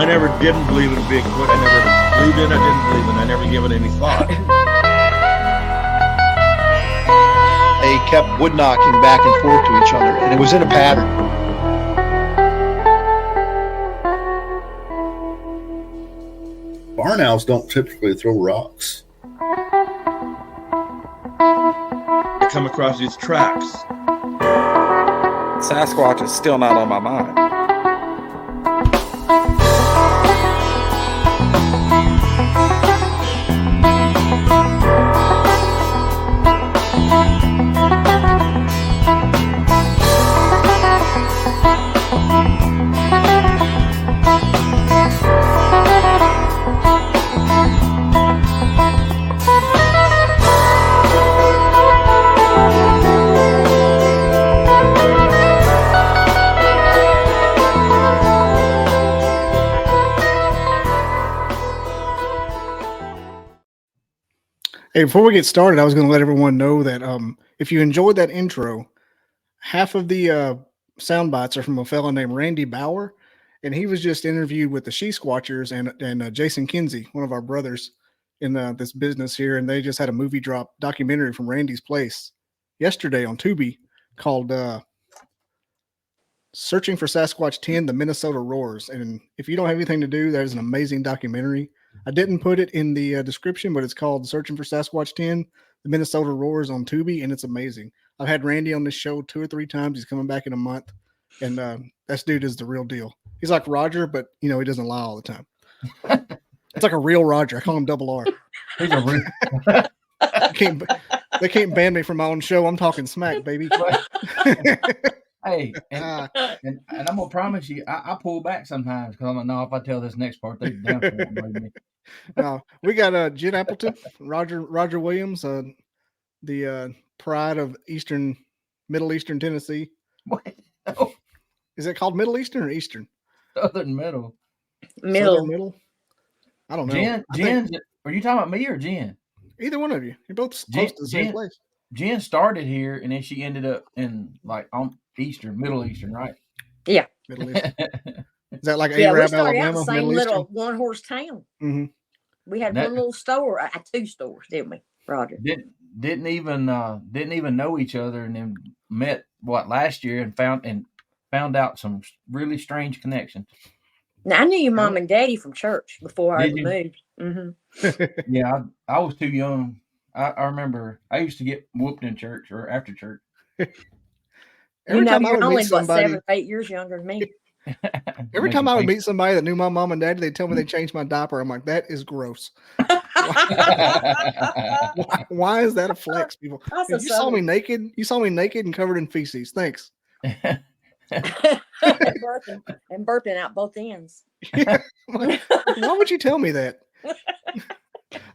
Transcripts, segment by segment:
I never didn't believe in Bigfoot. I never believed in it. I didn't believe in it. I never gave it any thought. They kept wood knocking back and forth to each other, and it was in a pattern. Barn owls don't typically throw rocks. I come across these tracks. Sasquatch is still not on my mind. Hey, before we get started, I was going to let everyone know that if you enjoyed that intro, half of the sound bites are from a fellow named Randy Bauer, and he was just interviewed with the She Squatchers and Jason Kinsey, one of our brothers in this business here, and they just had a movie drop documentary from Randy's place yesterday on Tubi called Searching for Sasquatch 10, The Minnesota Roars. And if you don't have anything to do, there's an amazing documentary. I didn't put it in the description, but it's called Searching for Sasquatch 10, The Minnesota Roars on Tubi, and it's amazing. I've had Randy on this show 2 or 3 times. He's coming back in a month, and that dude is the real deal. He's like Roger, but, he doesn't lie all the time. It's like a real Roger. I call him Double R. He's a real... They can't ban me from my own show. I'm talking smack, baby. Hey, and I'm gonna promise you, I pull back sometimes because I'm like, no, if I tell this next part, they damn sure won't believe me. We got Jen Appleton, Roger Williams, the pride of Middle Eastern Tennessee. What? Oh. Is it called Middle Eastern or Eastern? Southern Middle. Middle. I don't know. Jen, are you talking about me or Jen? Either one of you. You're both close to the same place. Jen started here, and then she ended up in Middle Eastern, right? Yeah. Middle Eastern. Is that like Arab, Alabama? The same little one-horse town. Mm-hmm. We had one little store, 2 stores, didn't we, Roger? Didn't even know each other, and then met last year and found out some really strange connections. Now I knew your mom and daddy from church before I moved. Mm-hmm. Yeah, I was too young. I remember I used to get whooped in church or after church. Every time you're only 7 or 8 years younger than me. Every time I would meet somebody that knew my mom and daddy, they'd tell me they changed my diaper. I'm like, that is gross. Why is that a flex, people? You saw me naked and covered in feces. Thanks. and burping out both ends. Yeah. Why would you tell me that?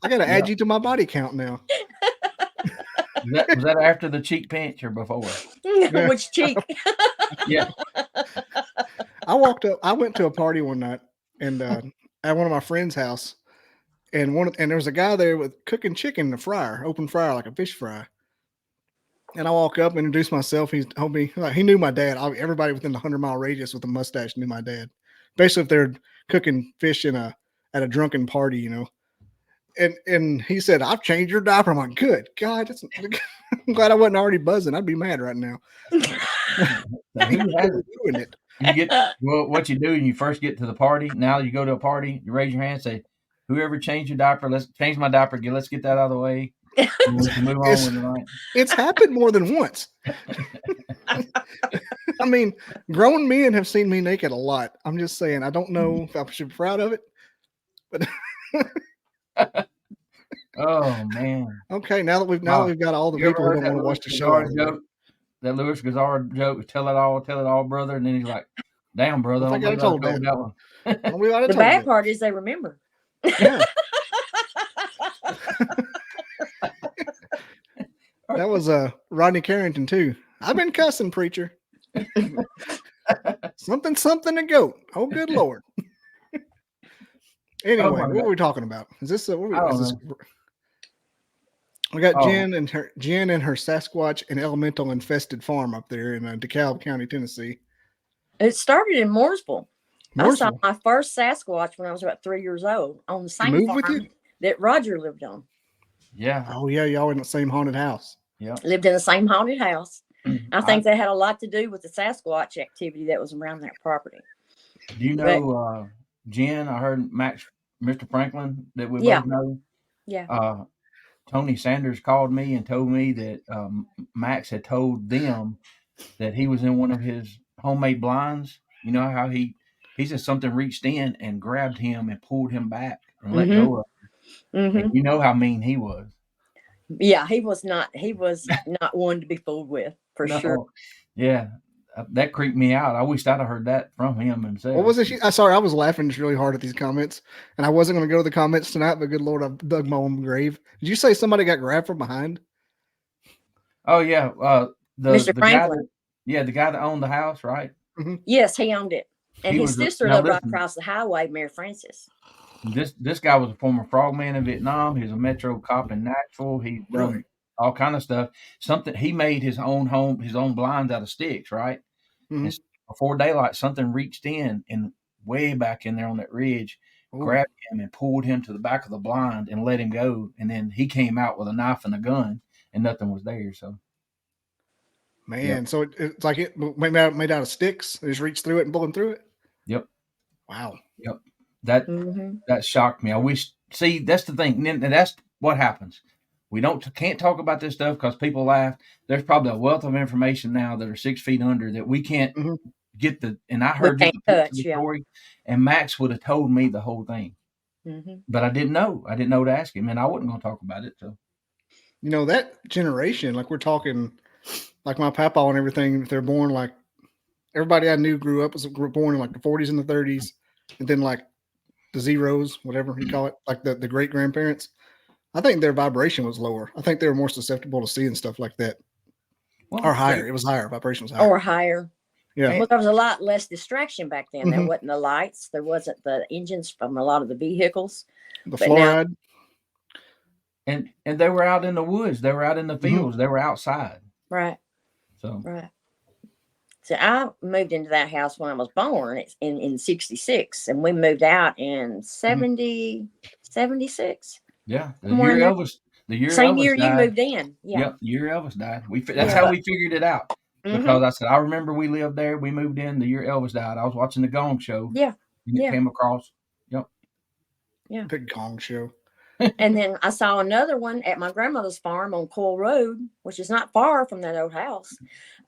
I got to add you to my body count now. Was that after the cheek pinch or before? Yeah. Which cheek? Yeah. I went to a party one night and at one of my friend's house, and there was a guy there with cooking chicken in a fryer, open fryer, like a fish fry. And I walk up and introduce myself. He told me, he knew my dad. Everybody within the 100-mile radius with a mustache knew my dad. Basically, if they're cooking fish at a drunken party, And he said, I've changed your diaper. I'm like, good God. I'm glad I wasn't already buzzing. I'd be mad right now. Doing it. What you do when you first get to the party, now you go to a party, you raise your hand, say, whoever changed your diaper, let's change my diaper. Let's get that out of the way. Move on with the night. It's happened more than once. I mean, grown men have seen me naked a lot. I'm just saying, I don't know if I should be proud of it, but oh man. Okay, now that we've got all the people who don't want to watch the show. That Louis Gazard joke, tell it all, brother, and then he's like, damn, brother, I think I told that one. The bad part is they remember. Yeah. That was Rodney Carrington too. I've been cussing, preacher. something to go. Oh, good Lord. Anyway, what are we talking about? Is this? We got Jen and her Sasquatch and elemental infested farm up there in DeKalb County, Tennessee. It started in Mooresville. More I saw so. my first Sasquatch when I was about 3 years old on the same moved with farm you? that Roger lived on. Yeah. Oh yeah, y'all in the same haunted house. Yeah. Lived in the same haunted house. I think I- that had a lot to do with the Sasquatch activity that was around that property. do you But know Jen? I heard Mr. Franklin that we yeah, both know. yeah. Tony Sanders called me and told me that Max had told them that he was in one of his homemade blinds. You know how he said something reached in and grabbed him and pulled him back and let Mm-hmm. go of him. Mm-hmm. And you know how mean he was. Yeah, he was not one to be fooled with, for sure. No, yeah, that creeped me out. I wished I'd have heard that from him himself. What was it? Sorry, I was laughing just really hard at these comments, and I wasn't going to go to the comments tonight. But good Lord, I dug my own grave. Did you say somebody got grabbed from behind? Oh yeah, Mr. the guy Franklin. the guy that owned the house, right? Yes, he owned it. And He his was sister now lived right listen, across the highway, Mary Frances. this guy was a former frogman in Vietnam. He was a metro cop in Nashville. He done Really? all kind of stuff. Something he made his own home, his own blinds out of sticks, right? Mhm. And before daylight, something reached in and way back in there on that ridge, Ooh. grabbed him and pulled him to the back of the blind and let him go. And then he came out with a knife and a gun, and nothing was there. So, Man, Yep. so it's like it made out of sticks. They just reached through it and pulled him through it. yep, Wow. yep. That Mm-hmm. that shocked me. I wish. See, that's the thing, and that's what happens. We can't talk about this stuff because people laugh. There's probably a wealth of information now that are 6 feet under that we can't Mhm. get the. And I We heard just can't a piece of touch, the yeah. story, and Max would have told me the whole thing, Mm-hmm. but I didn't know. I didn't know to ask him, and I wasn't going to talk about it. So, You know, that generation, like we're talking, like my papa and everything, if they're born like everybody I knew grew born in like the 40s and the 30s, and then like the zeros, whatever you call it, like the great grandparents. I think their vibration was lower. I think they were more susceptible to seeing stuff like that, well, or higher. It was higher. Vibration was higher. Or higher. Yeah. Well, there was a lot less distraction back then. There Mhm. wasn't the lights. There wasn't the engines from a lot of the vehicles. The But now- fluoride. and they were out in the woods. They were out in the fields. They were outside. Right, So, right. So I moved into that house when I was born in 66, and we moved out in 76. yeah, the Somewhere in year there. Elvis Same died. year you moved in. Yeah. Yep, the year Elvis died. That's Yeah. how we figured it out. Mhm. Because I said, I remember we lived there. We moved in the year Elvis died. I was watching the Gong Show. Yeah. And it Yeah. came across. Yep. Big Kong show. And then I saw another one at my grandmother's farm on Coyle Road, which is not far from that old house,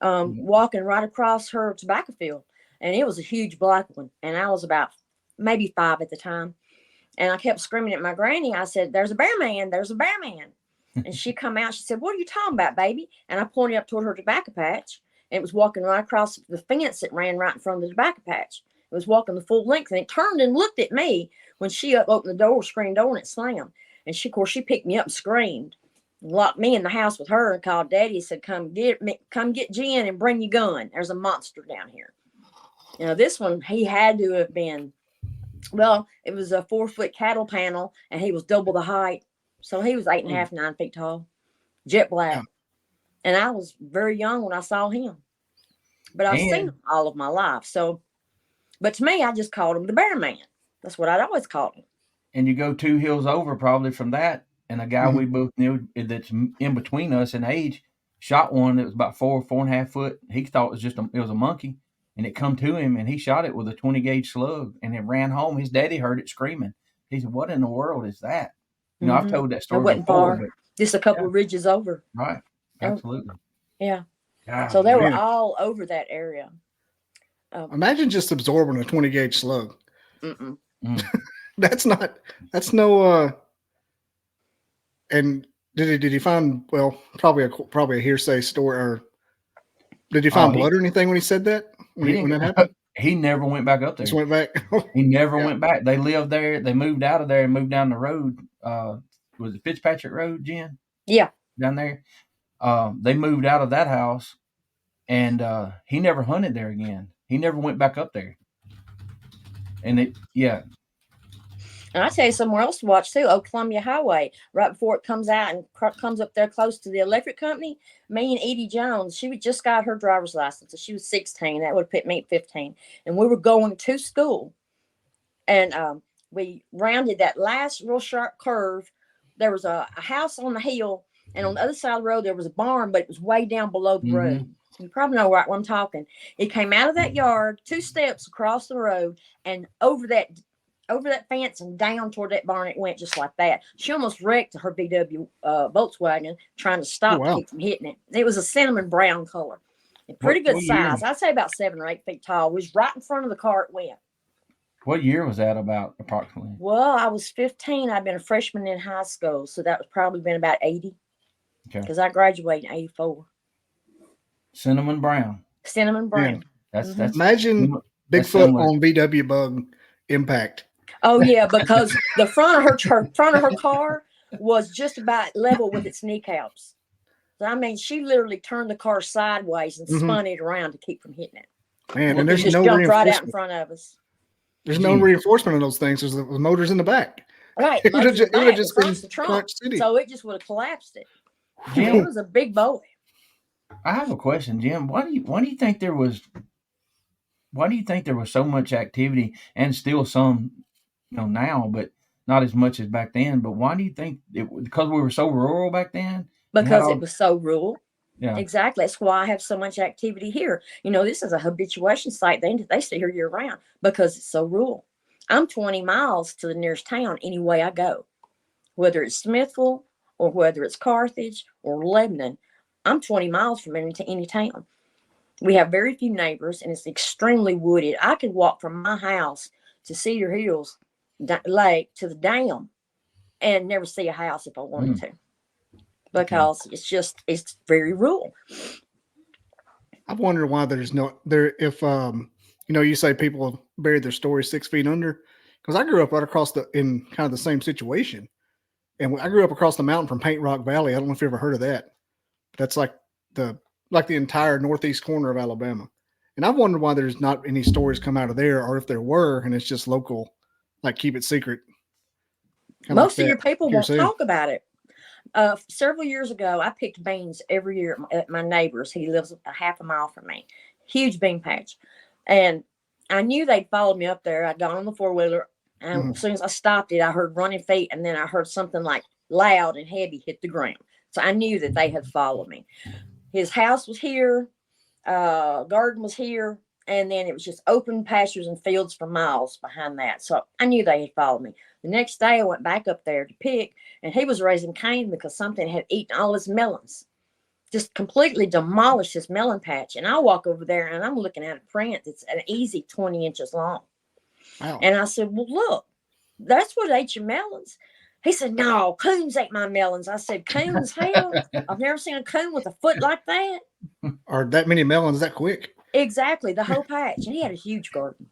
walking right across her tobacco field. And it was a huge black one. And I was about maybe 5 at the time. And I kept screaming at my granny. I said, "There's a bear man. There's a bear man." And she come out. She said, "What are you talking about, baby?" And I pointed up toward her tobacco patch. And it was walking right across the fence that ran right in front of the tobacco patch. It was walking the full length. And it turned and looked at me when she opened the door, screen door, and it slammed. And she, of course, she picked me up and screamed, and locked me in the house with her, and called Daddy and said, come get Jen and bring your gun. There's a monster down here. You know, this one, he had to have been, well, it was a 4-foot cattle panel, and he was double the height. So he was 8.5, 9 feet tall, jet black. Yeah. And I was very young when I saw him. But I've seen him all of my life. So, but to me, I just called him the bear man. That's what I'd always called him. And you go 2 hills over probably from that, and a guy we both knew that's in between us in age shot one that was about 4.5 foot. He thought it was it was a monkey, and it come to him, and he shot it with a 20 gauge slug, and it ran home. His daddy heard it screaming. He said, "What in the world is that?" You know, I've told that It story wasn't before. far. Just a couple of ridges over. Right. Absolutely. Yeah. God, So they were man. all over that area. Imagine just absorbing a 20 gauge slug. Mm-mm. That's and did he find, well, probably a hearsay story, or did he find blood or anything when he said that? When that happened? He never went back up there. Just went back. He never went back. They lived there. They moved out of there and moved down the road. Was it Fitzpatrick Road, Jen? Yeah. Down there. They moved out of that house, and he never hunted there again. He never went back up there. And And I tell you somewhere else to watch too, Old Columbia Highway, right before it comes out and comes up there close to the electric company. Me and Edie Jones, she just got her driver's license. So she was 16. That would have put me at 15. And we were going to school. And we rounded that last real sharp curve. There was a house on the hill, and on the other side of the road, there was a barn, but it was way down below the road. You probably know what I'm talking. It came out of that yard, 2 steps across the road, and over that fence and down toward that barn. It went just like that. She almost wrecked her VW Volkswagen trying to stop to keep from hitting it. It was a cinnamon brown color. Pretty good size. I'd say about 7 or 8 feet tall. It was right in front of the car it went. What year was that about approximately? Well, I was 15. I'd been a freshman in high school, so that was probably been about 80. Okay. Because I graduated in 84. Cinnamon brown. Cinnamon brown. Yeah. That's imagine Bigfoot on VW Bug impact. Oh yeah, because the front of her car was just about level with its kneecaps. So, I mean, she literally turned the car sideways and spun it around to keep from hitting it. Man, and there's just no jumped reinforcement right out in front of us. There's no reinforcement in those things. There's the motors in the back. Right, it would have just been the trunk, so it just would have collapsed it. Jim, it was a big boy. I have a question, Jim. Why do you think there was so much activity and still some, now, but not as much as back then? But why do you think because we were so rural back then? Because it was so rural. Yeah, exactly. That's why I have so much activity here. This is a habituation site. They stay here year round because it's so rural. I'm 20 miles to the nearest town any way I go, whether it's Smithville or whether it's Carthage or Lebanon. I'm 20 miles from any town. We have very few neighbors, and it's extremely wooded. I could walk from my house to Cedar Hills Lake to the dam and never see a house if I wanted to, because it's very rural. I wonder why there's if you say people buried their stories 6 feet under, because I grew up right across in kind of the same situation, and I grew up across the mountain from Paint Rock Valley. I don't know if you ever heard of that. That's like the entire northeast corner of Alabama. And I've wondered why there's not any stories come out of there, or if there were, and it's just local, like keep it secret. Most of your people won't talk about it. Several years ago, I picked beans every year at my neighbor's. He lives a half a mile from me. Huge bean patch. And I knew they'd followed me up there. I'd gone on the 4-wheeler. And as soon as I stopped it, I heard running feet. And then I heard something like loud and heavy hit the ground. So I knew that they had followed me. His house was here. Garden was here. And then it was just open pastures and fields for miles behind that. So I knew they had followed me. The next day I went back up there to pick, and he was raising cane because something had eaten all his melons. Just completely demolished his melon patch. And I walk over there and I'm looking at a print that's an easy 20 inches long. Wow. And I said, well, look, that's what ate your melons. He said, no, coons ate my melons. I said, coons, hell, I've never seen a coon with a foot like that. Or that many melons that quick. Exactly, the whole patch. And he had a huge garden.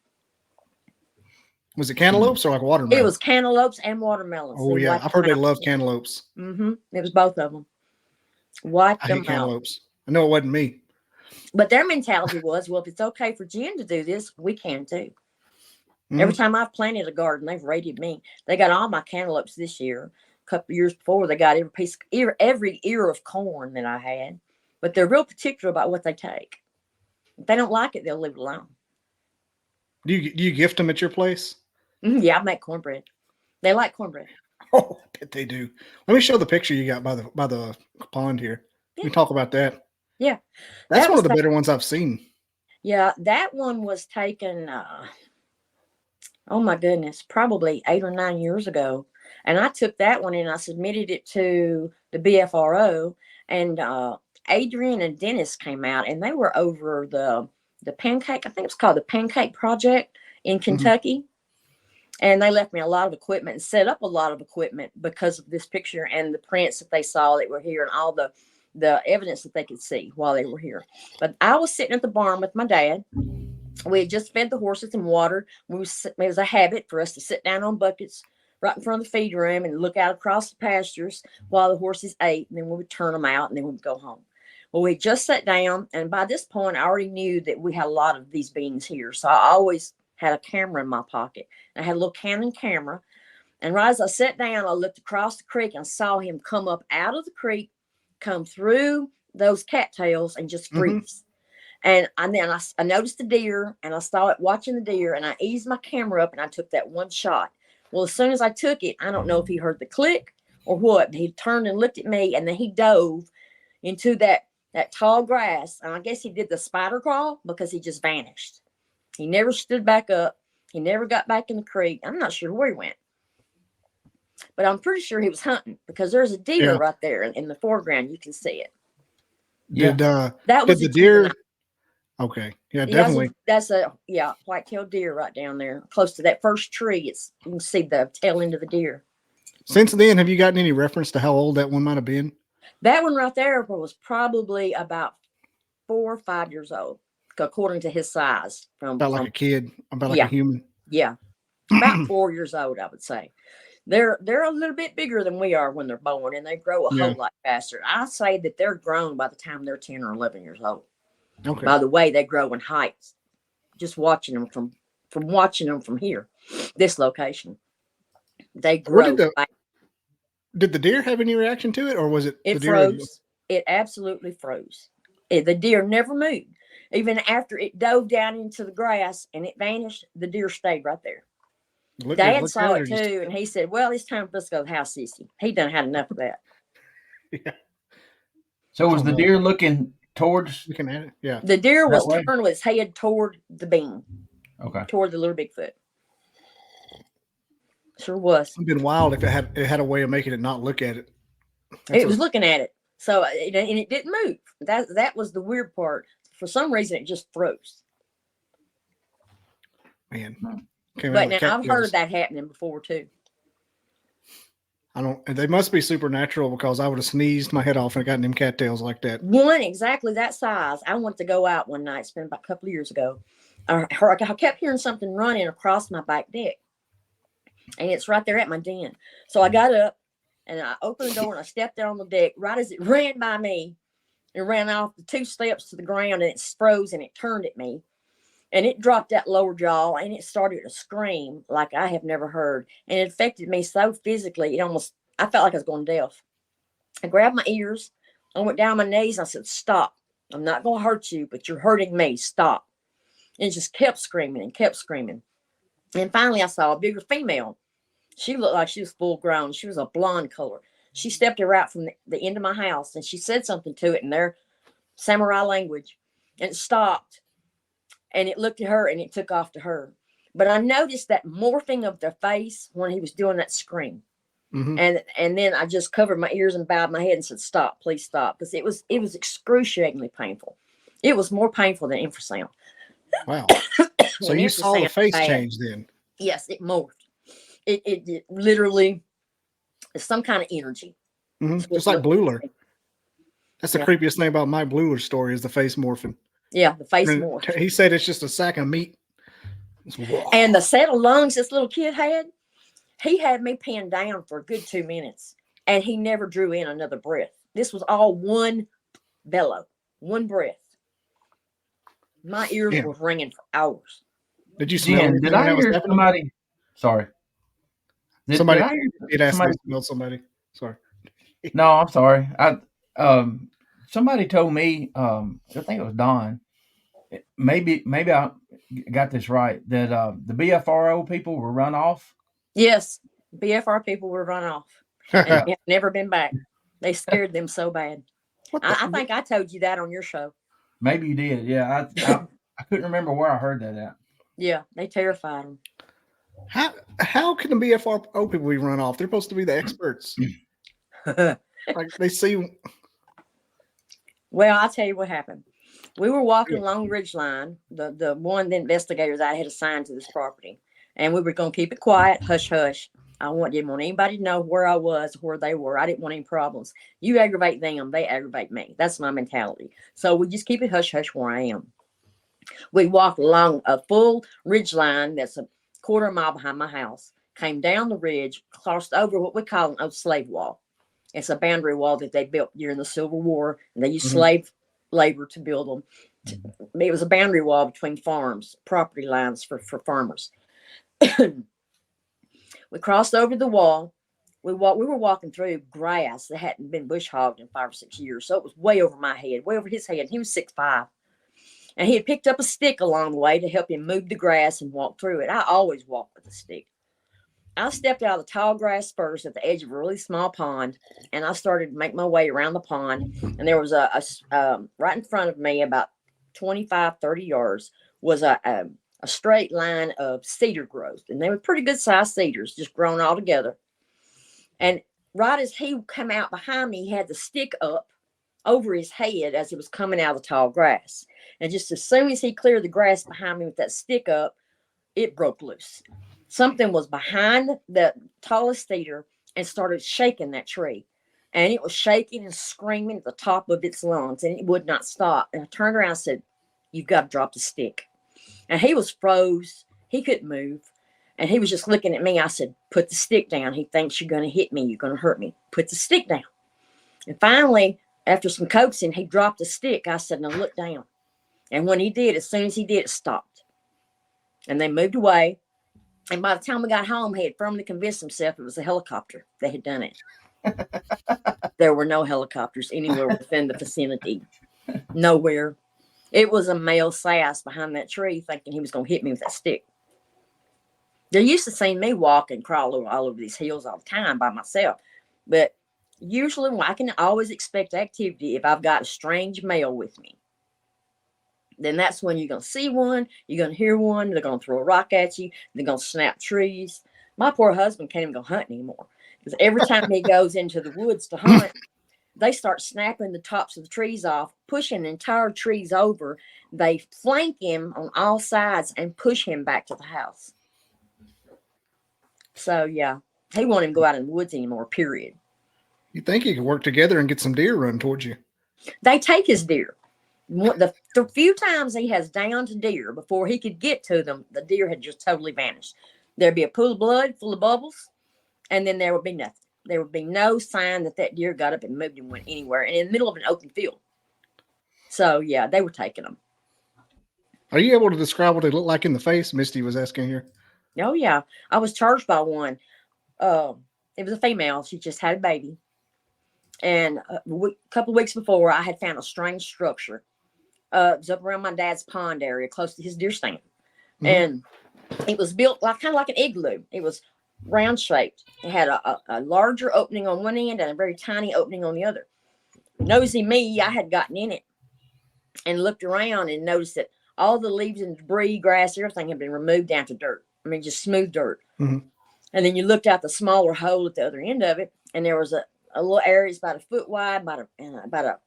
Was it cantaloupes or like watermelons? It was cantaloupes and watermelons. Oh, yeah. I've heard they love cantaloupes. Mm-hmm. It was both of them. Wipe them out. Cantaloupes. I know it wasn't me. But their mentality was, well, if it's okay for Jen to do this, we can too. Every time I've planted a garden, they've rated me. They got all my cantaloupes this year. A couple of years before, they got every ear of corn that I had. But they're real particular about what they take. If they don't like it, they'll leave it alone. Do you gift them at your place? Yeah, I make cornbread. They like cornbread. Oh, I bet they do. Let me show the picture you got by the pond here. Yeah. We talk about that. Yeah, that's one of the better ones I've seen. Yeah, that one was taken. Oh my goodness, probably 8 or 9 years ago, and I took that one and I submitted it to the BFRO, and Adrian and Dennis came out, and they were over the pancake. I think it's called the Pancake Project in Kentucky. And they left me a lot of equipment and set up a lot of equipment because of this picture and the prints that they saw that were here and all the evidence that they could see while they were here. But I was sitting at the barn with my dad. We had just fed the horses some water. It was a habit for us to sit down on buckets right in front of the feed room and look out across the pastures while the horses ate. And then we would turn them out and then we'd go home. Well, we just sat down. And by this point, I already knew that we had a lot of these beans here. So I always had a camera in my pocket. I had a little Canon camera. And right as I sat down, I looked across the creek and saw him come up out of the creek, come through those cattails and just freeze. And then I noticed the deer, and I saw it watching the deer, and I eased my camera up and I took that one shot. Well, as soon as I took it, I don't know if he heard the click or what, but he turned and looked at me, and then he dove into that tall grass. And I guess he did the spider crawl because he just vanished. He never stood back up. He never got back in the creek. I'm not sure where he went, but I'm pretty sure he was hunting because there's a deer right there in the foreground. You can see it. Yeah. That was the deer. Okay. Yeah, definitely. That's a white-tailed deer right down there, close to that first tree. You can see the tail end of the deer. Since then, have you gotten any reference to how old that one might have been? That one right there was probably about 4 or 5 years old, according to his size. About like a kid, about like a human. Yeah, about 4 years old, I would say. They're a little bit bigger than we are when they're born, and they grow a whole lot faster. I say that they're grown by the time they're 10 or 11 years old. Okay. By the way, they grow in heights. Just watching them from watching them from here, this location, they grow. Did the deer have any reaction to it, or was it? It froze. It absolutely froze. The deer never moved, even after it dove down into the grass and it vanished. The deer stayed right there. Dad saw it too, and he said, "Well, it's time for us to go to the house, Sissy. He done had enough of that." Yeah. So was the deer looking looking at it? Yeah. The deer was turned with his head toward the beam. Okay. Toward the little Bigfoot. Sure was. It'd been wild if it had a way of making it not look at it. It was looking at it. So and it didn't move. That was the weird part. For some reason, it just froze. Man. But now I've heard of that happening before too. They must be supernatural because I would have sneezed my head off and gotten them cattails like that. One exactly that size. I went to go out one night, it's been about a couple of years ago. I kept hearing something running across my back deck. And it's right there at my den. So I got up and I opened the door and I stepped there on the deck right as it ran by me. It ran off the 2 steps to the ground and it froze and it turned at me. And it dropped that lower jaw and it started to scream like I have never heard. And it affected me so physically, I felt like I was going deaf. I grabbed my ears. I went down on my knees and I said, "Stop. I'm not going to hurt you, but you're hurting me. Stop." And it just kept screaming and kept screaming. And finally I saw a bigger female. She looked like she was full grown. She was a blonde color. She stepped her out from the end of my house and she said something to it in their samurai language. And it stopped. And it looked at her and it took off to her. But I noticed that morphing of their face when he was doing that scream. Mm-hmm. And then I just covered my ears and bowed my head and said, "Stop, please stop." Because it was excruciatingly painful. It was more painful than infrasound. Wow. So you saw the face change then? Yes, it morphed. It literally is some kind of energy. Mm-hmm. Just like Blueler. That's the creepiest thing about my Blueler story is the face morphing. Yeah, the face morphed. He said it's just a sack of meat. And the set of lungs this little kid had, he had me pinned down for a good 2 minutes. And he never drew in another breath. This was all one bellow, one breath. My ears were ringing for hours. Did you smell Did I hear somebody? Sorry. Somebody asked me to smell somebody. Sorry. No, I'm sorry. Somebody told me, I think it was Don. Maybe I got this right. That the BFRO people were run off. Yes, BFR people were run off and never been back. They scared them so bad. I think I told you that on your show. Maybe you did. Yeah, I couldn't remember where I heard that at. Yeah, they terrified them. How can the BFRO people be run off? They're supposed to be the experts. Like they see. Well, I'll tell you what happened. We were walking along Ridgeline, the one the investigators I had assigned to this property, and we were going to keep it quiet, hush hush. I didn't want anybody to know where I was, where they were. I didn't want any problems. You aggravate them, they aggravate me. That's my mentality. So we just keep it hush hush where I am. We walked along a full ridge line that's a quarter mile behind my house, came down the ridge, crossed over what we call an old slave wall. It's a boundary wall that they built during the Civil War, and they used slave labor to build them. It was a boundary wall between farms, property lines for farmers. We crossed over the wall. We were walking through grass that hadn't been bush hogged in 5 or 6 years, so it was way over my head, way over his head. He was 6'5", And he had picked up a stick along the way to help him move the grass and walk through it. I always walk with a stick. I stepped out of the tall grass first at the edge of a really small pond, and I started to make my way around the pond. And there was a right in front of me, about 25, 30 yards, was a straight line of cedar growth. And they were pretty good sized cedars, just grown all together. And right as he came out behind me, he had the stick up over his head as he was coming out of the tall grass. And just as soon as he cleared the grass behind me with that stick up, it broke loose. Something was behind the tallest cedar and started shaking that tree. And it was shaking and screaming at the top of its lungs, and it would not stop. And I turned around and said, "You've got to drop the stick." And he was froze. He couldn't move. And he was just looking at me. I said, "Put the stick down. He thinks you're going to hit me. You're going to hurt me. Put the stick down." And finally, after some coaxing, he dropped the stick. I said, "Now look down." And when he did, as soon as he did, it stopped. And they moved away. And by the time we got home, he had firmly convinced himself it was a helicopter that had done it. There were no helicopters anywhere within the vicinity. Nowhere. It was a male sass behind that tree thinking he was going to hit me with that stick. They're used to seeing me walk and crawl all over these hills all the time by myself. But usually I can always expect activity if I've got a strange male with me. Then that's when you're going to see one, you're going to hear one, they're going to throw a rock at you, they're going to snap trees. My poor husband can't even go hunting anymore. Because every time he goes into the woods to hunt, they start snapping the tops of the trees off, pushing entire trees over. They flank him on all sides and push him back to the house. So, yeah, he won't even go out in the woods anymore, period. You think you could work together and get some deer run towards you? They take his deer. The few times he has downed deer before he could get to them, the deer had just totally vanished. There'd be a pool of blood full of bubbles, and then there would be nothing. There would be no sign that deer got up and moved and went anywhere, and in the middle of an open field. So, yeah, they were taking them. Are you able to describe what they look like in the face? Misty was asking here. Oh, yeah. I was charged by one. It was a female. She just had a baby. And a couple of weeks before, I had found a strange structure. It was up around my dad's pond area, close to his deer stand. Mm-hmm. And it was built kind of like an igloo. It was round shaped. It had a larger opening on one end and a very tiny opening on the other. Nosy me, I had gotten in it and looked around and noticed that all the leaves and debris, grass, everything had been removed down to dirt. I mean, just smooth dirt. Mm-hmm. And then you looked out the smaller hole at the other end of it, and there was a little area about a foot wide, about a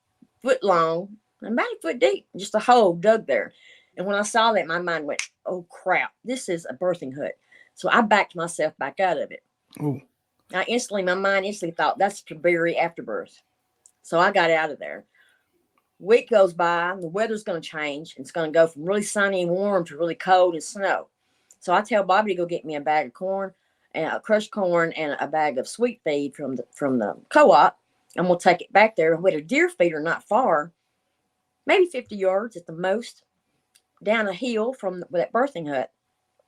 foot long, and about a foot deep, just a hole dug there. And when I saw that, my mind went, "Oh, crap, this is a birthing hut." So I backed myself back out of it. Ooh. My mind instantly thought, that's to bury afterbirth. So I got out of there. Week goes by, the weather's going to change. It's going to go from really sunny and warm to really cold and snow. So I tell Bobby to go get me a bag of corn, and crushed corn, and a bag of sweet feed from the co-op, and we'll take it back there. We had a deer feeder not far, maybe 50 yards at the most, down a hill from that birthing hut.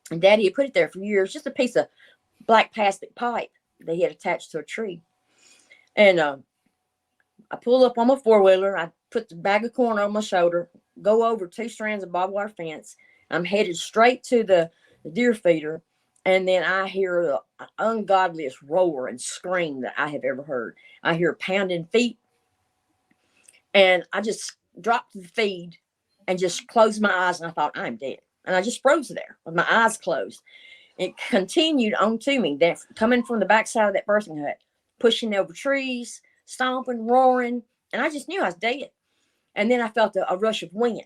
And Daddy had put it there for years, just a piece of black plastic pipe that he had attached to a tree. And I pull up on my four-wheeler. I put the bag of corn on my shoulder, go over 2 strands of barbed wire fence. I'm headed straight to the deer feeder. And then I hear the ungodliest roar and scream that I have ever heard. I hear pounding feet. And I just dropped the feed and just closed my eyes. And I thought, I'm dead. And I just froze there with my eyes closed. It continued on to me, coming from the backside of that birthing hut, pushing over trees, stomping, roaring. And I just knew I was dead. And then I felt a rush of wind.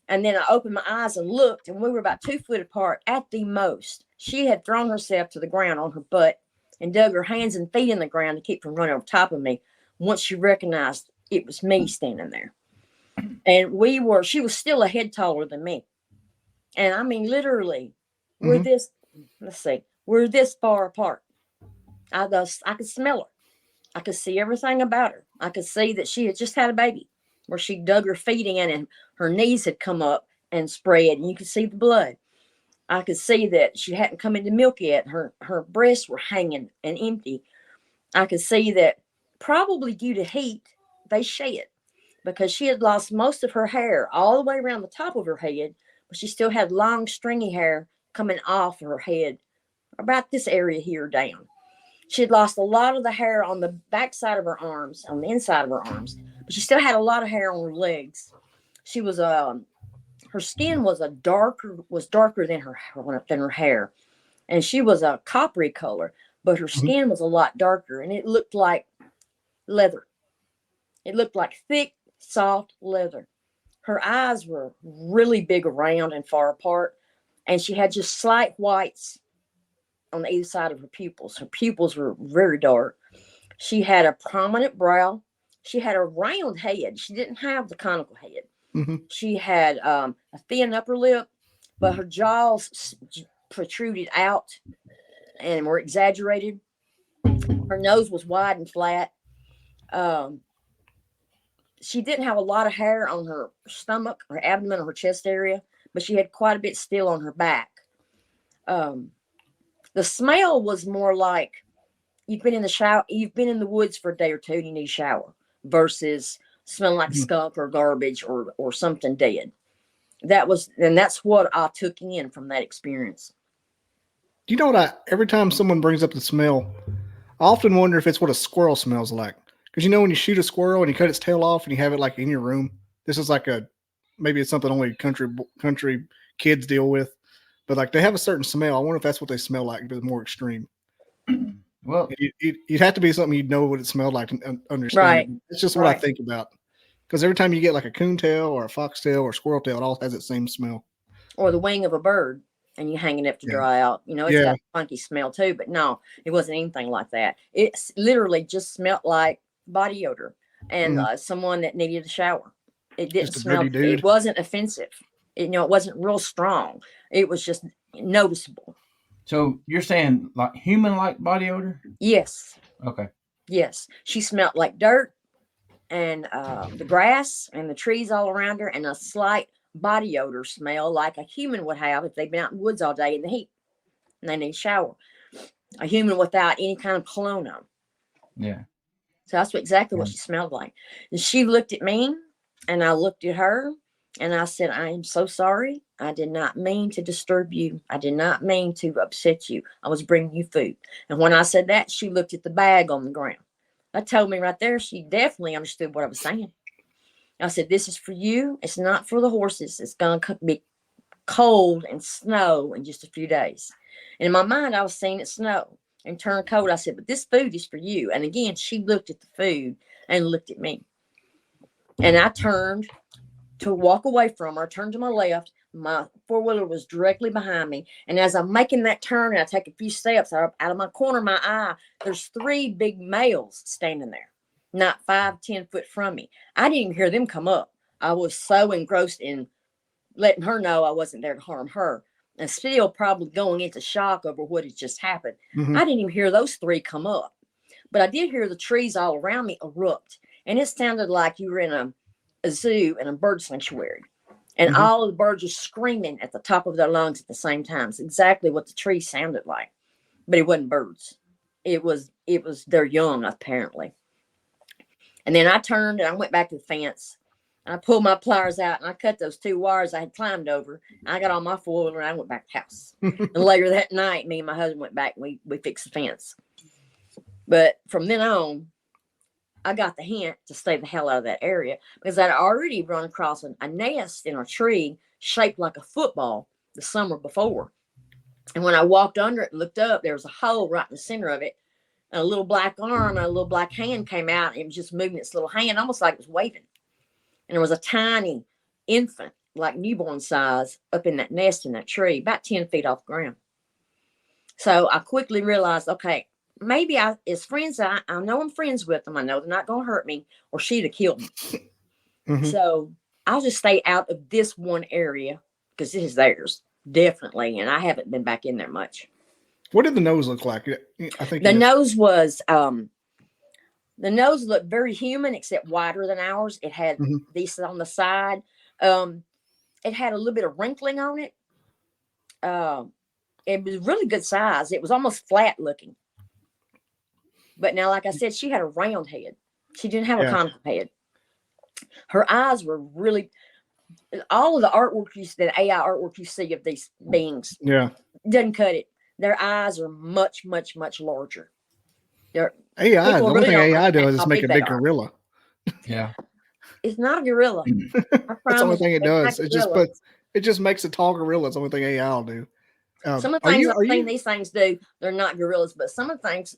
And then I opened my eyes and looked, and we were about 2 foot apart at the most. She had thrown herself to the ground on her butt and dug her hands and feet in the ground to keep from running over top of me once she recognized it was me standing there. And she was still a head taller than me. And I mean, literally, we're this far apart. I could smell her. I could see everything about her. I could see that she had just had a baby, where she dug her feet in and her knees had come up and spread, and you could see the blood. I could see that she hadn't come into milk yet. Her breasts were hanging and empty. I could see that probably due to heat, they shed. because she had lost most of her hair all the way around the top of her head, but she still had long, stringy hair coming off her head, about this area here down. She had lost a lot of the hair on the back side of her arms, on the inside of her arms, but she still had a lot of hair on her legs. She was her skin was darker than her hair, and she was a coppery color, but her skin was a lot darker, and it looked like leather. It looked like thick, soft leather. Her eyes were really big around and far apart, and she had just slight whites on either side of her pupils. Her pupils were very dark. She had a prominent brow. She had a round head. She didn't have the conical head. Mm-hmm. She had a thin upper lip, but her jaws protruded out and were exaggerated. Her nose was wide and flat. She didn't have a lot of hair on her stomach, her abdomen, or her chest area, but she had quite a bit still on her back. The smell was more like you've been in the shower, you've been in the woods for a day or two and you need a shower, versus smelling like skunk or garbage or something dead. That's what I took in from that experience. Do you know what every time someone brings up the smell, I often wonder if it's what a squirrel smells like. Because you know when you shoot a squirrel and you cut its tail off and you have it like in your room, this is like maybe it's something only country kids deal with, but like they have a certain smell. I wonder if that's what they smell like, but it's more extreme. Well, you'd have to be something you'd know what it smelled like and understand. Right. It's just what I think about. Because every time you get like a coon tail or a fox tail or a squirrel tail, it all has that same smell. Or the wing of a bird and you hang it up to dry out. You know, it's got a funky smell too, but no, it wasn't anything like that. It literally just smelled like body odor and someone that needed a shower. It didn't smell, it wasn't offensive. It wasn't real strong. It was just noticeable. So you're saying like human-like body odor? Yes. Okay. Yes. She smelled like dirt and the grass and the trees all around her, and a slight body odor smell like a human would have if they've been out in the woods all day in the heat and they need a shower. A human without any kind of cologne on. Yeah. So that's exactly what she smelled like. And she looked at me and I looked at her and I said, I am so sorry. I did not mean to disturb you. I did not mean to upset you. I was bringing you food. And when I said that, she looked at the bag on the ground. That told me right there, she definitely understood what I was saying. I said, this is for you. It's not for the horses. It's going to be cold and snow in just a few days. And in my mind, I was seeing it snow and turn cold. I said, but this food is for you. And again, she looked at the food and looked at me. And I turned to walk away from her. I turned to my left. My four-wheeler was directly behind me. And as I'm making that turn, and I take a few steps out of my corner of my eye, there's 3 big males standing there, not 5-10 foot from me. I didn't even hear them come up. I was so engrossed in letting her know I wasn't there to harm her, and still probably going into shock over what had just happened. Mm-hmm. I didn't even hear those 3 come up, but I did hear the trees all around me erupt. And it sounded like you were in a zoo and a bird sanctuary. And all of the birds are screaming at the top of their lungs at the same time. It's exactly what the tree sounded like. But it wasn't birds. It was their young, apparently. And then I turned and I went back to the fence. And I pulled my pliers out and I cut those 2 wires I had climbed over. I got on my four-wheeler and I went back to the house. And later that night, me and my husband went back and we fixed the fence. But from then on, I got the hint to stay the hell out of that area because I'd already run across a nest in a tree shaped like a football the summer before. And when I walked under it and looked up, there was a hole right in the center of it. And a little black arm and a little black hand came out. And it was just moving its little hand, almost like it was waving. And there was a tiny infant, like newborn size, up in that nest in that tree, about 10 feet off the ground. So I quickly realized, okay, maybe as friends, I know I'm friends with them. I know they're not going to hurt me or she'd have killed me. So I'll just stay out of this one area because this is theirs, definitely. And I haven't been back in there much. What did the nose look like? I think the nose was, the nose looked very human, except wider than ours. It had these on the side. It had a little bit of wrinkling on it. It was really good size. It was almost flat looking. But now, like I said, she had a round head. She didn't have a conical head. Her eyes were really, all of the artwork that AI artwork you see of these beings Yeah. doesn't cut it. Their eyes are much, much, much larger. They're AI. The people only really thing don't AI understand does is how make a they big are. gorilla. Yeah. It's not a gorilla. I That's the only promise thing you, it it's does. not a It just gorilla. puts. It just makes a tall gorilla. It's the only thing AI will do. Some of the Are things you? I've Are seen you? these things do, they're not gorillas, but some of the things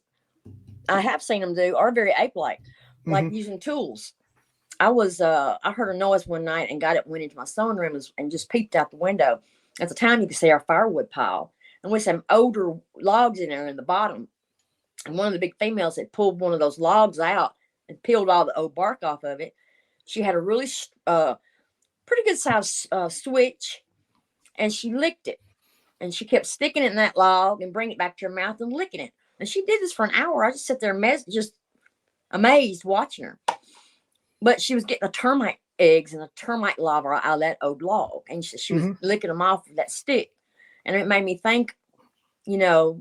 I have seen them do are very ape-like, like Mhm. using tools. I heard a noise one night and went into my sewing room and just peeped out the window. At the time, you could see our firewood pile, and with some older logs in there in the bottom. And one of the big females had pulled one of those logs out and peeled all the old bark off of it. She had a really pretty good sized switch, and she licked it. And she kept sticking it in that log and bringing it back to her mouth and licking it. And she did this for an hour. I just sat there just amazed watching her. But she was getting the termite eggs and the termite larvae out of that old log. And she was licking them off with that stick. And it made me think, you know,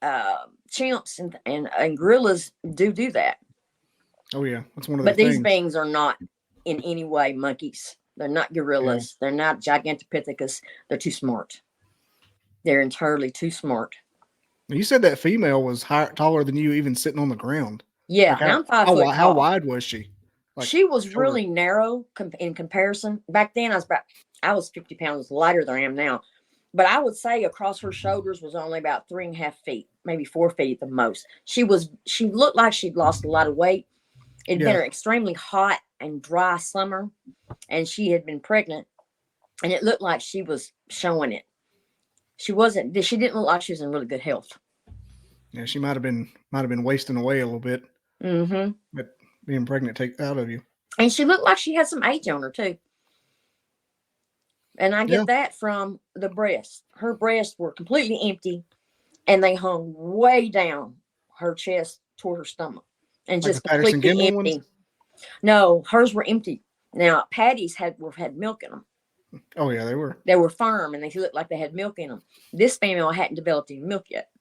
chimps and gorillas do that. Oh yeah, that's one of their But these things. beings are not in any way monkeys. They're not gorillas. They're not gigantopithecus. They're too smart. They're entirely too smart. You said that female was taller than you, even sitting on the ground. Yeah, Like and I'm 5 foot how tall. wide was she? Like, She was shorter. really narrow in comparison. Back then, I was 50 pounds lighter than I am now. But I would say across her shoulders was only about 3.5 feet, maybe 4 feet at the most. She looked like she'd lost a lot of weight. It'd been an extremely hot and dry summer, and she had been pregnant, and it looked like she was showing it. She didn't look like she was in really good health. Yeah, she might have been wasting away a little bit. Mm-hmm. But being pregnant takes out of you. And she looked like she had some age on her too. And I get that from the breasts. Her breasts were completely empty, and they hung way down her chest toward her stomach, and Like just the Patterson completely Gimlin empty. ones? No, hers were empty. Now Patty's had milk in them. Oh yeah, they were. They were firm, and they looked like they had milk in them. This female hadn't developed any milk yet.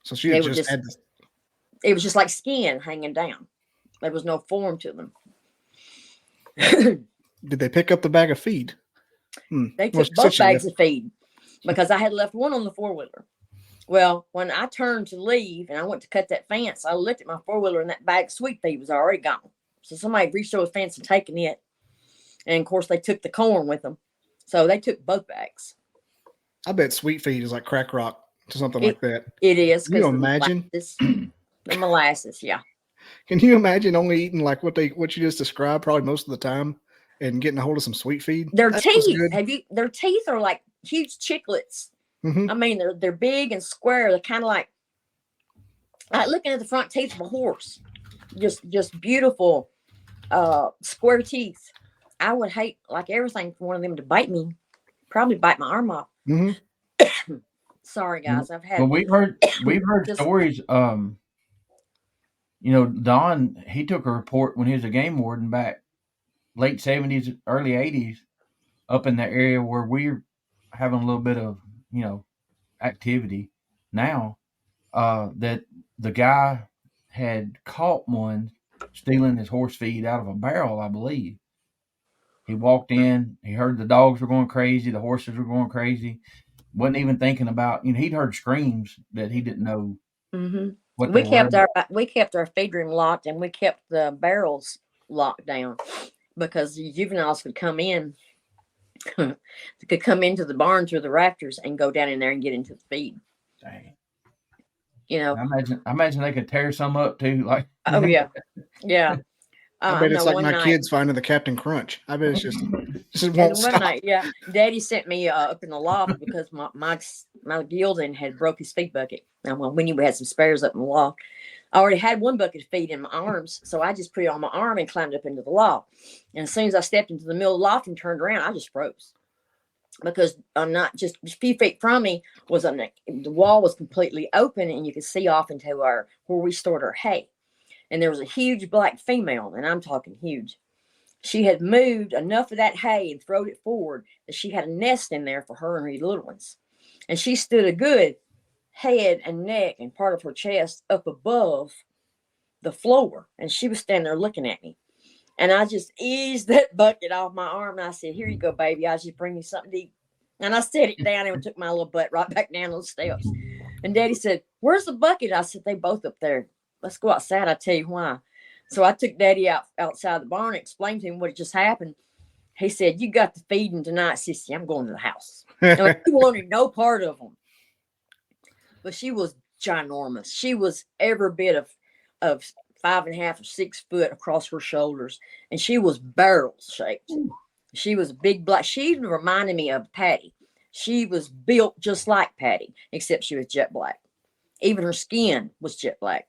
So she had just had this. It was just like skin hanging down. There was no form to them. Did they pick up the bag of feed? They took both bags of feed because I had left one on the four-wheeler. Well, when I turned to leave and I went to cut that fence, I looked at my four-wheeler and that bag of sweet feed was already gone. So somebody reached over the fence and taken it. And of course, they took the corn with them. So they took both bags. I bet sweet feed is like crack rock to something like that. It is. Can you imagine? The molasses, yeah. Can you imagine only eating like what you just described probably most of the time and getting a hold of some sweet feed? Their teeth, their teeth are like huge chiclets. Mm-hmm. I mean, they're big and square. They're kind of like looking at the front teeth of a horse. Just beautiful square teeth. I would hate like everything for one of them to bite me. Probably bite my arm off. Mm-hmm. Sorry, guys. I've had. Well, we've heard stories. You know, Don, he took a report when he was a game warden back late 70s, early 80s, up in that area where we're having a little bit of, you know, activity now, that the guy had caught one stealing his horse feed out of a barrel, I believe. He walked in, he heard the dogs were going crazy, the horses were going crazy, wasn't even thinking about, you know, he'd heard screams that he didn't know. Mm-hmm. What we kept our feed room locked, and we kept the barrels locked down because the juveniles could come in. They could come into the barn through the rafters and go down in there and get into the feed. Dang. You know, I imagine they could tear some up too. Like, oh yeah, yeah. I bet it's like my kids finding the Captain Crunch. I bet it's just won't stop. One night, yeah, Daddy sent me up in the loft because my Gildan had broke his feed bucket. And when we had some spares up in the loft, I already had one bucket of feed in my arms, so I just put it on my arm and climbed up into the loft. And as soon as I stepped into the middle of the loft and turned around, I just froze because I'm not just a few feet from me the wall was completely open, and you could see off into where we stored our hay. And there was a huge black female, and I'm talking huge. She had moved enough of that hay and thrown it forward that she had a nest in there for her and her little ones. And she stood a good head and neck and part of her chest up above the floor. And she was standing there looking at me. And I just eased that bucket off my arm. And I said, here you go, baby. I just bring you something to eat. And I set it down and took my little butt right back down those steps. And Daddy said, where's the bucket? I said, they both up there. Let's go outside. I'll tell you why. So I took Daddy outside the barn and explained to him what had just happened. He said, you got to feed him tonight, Sissy. I'm going to the house. And he wanted no part of them. But she was ginormous. She was every bit of 5.5 or 6 foot across her shoulders. And she was barrel shaped. She was big black. She even reminded me of Patty. She was built just like Patty, except she was jet black. Even her skin was jet black.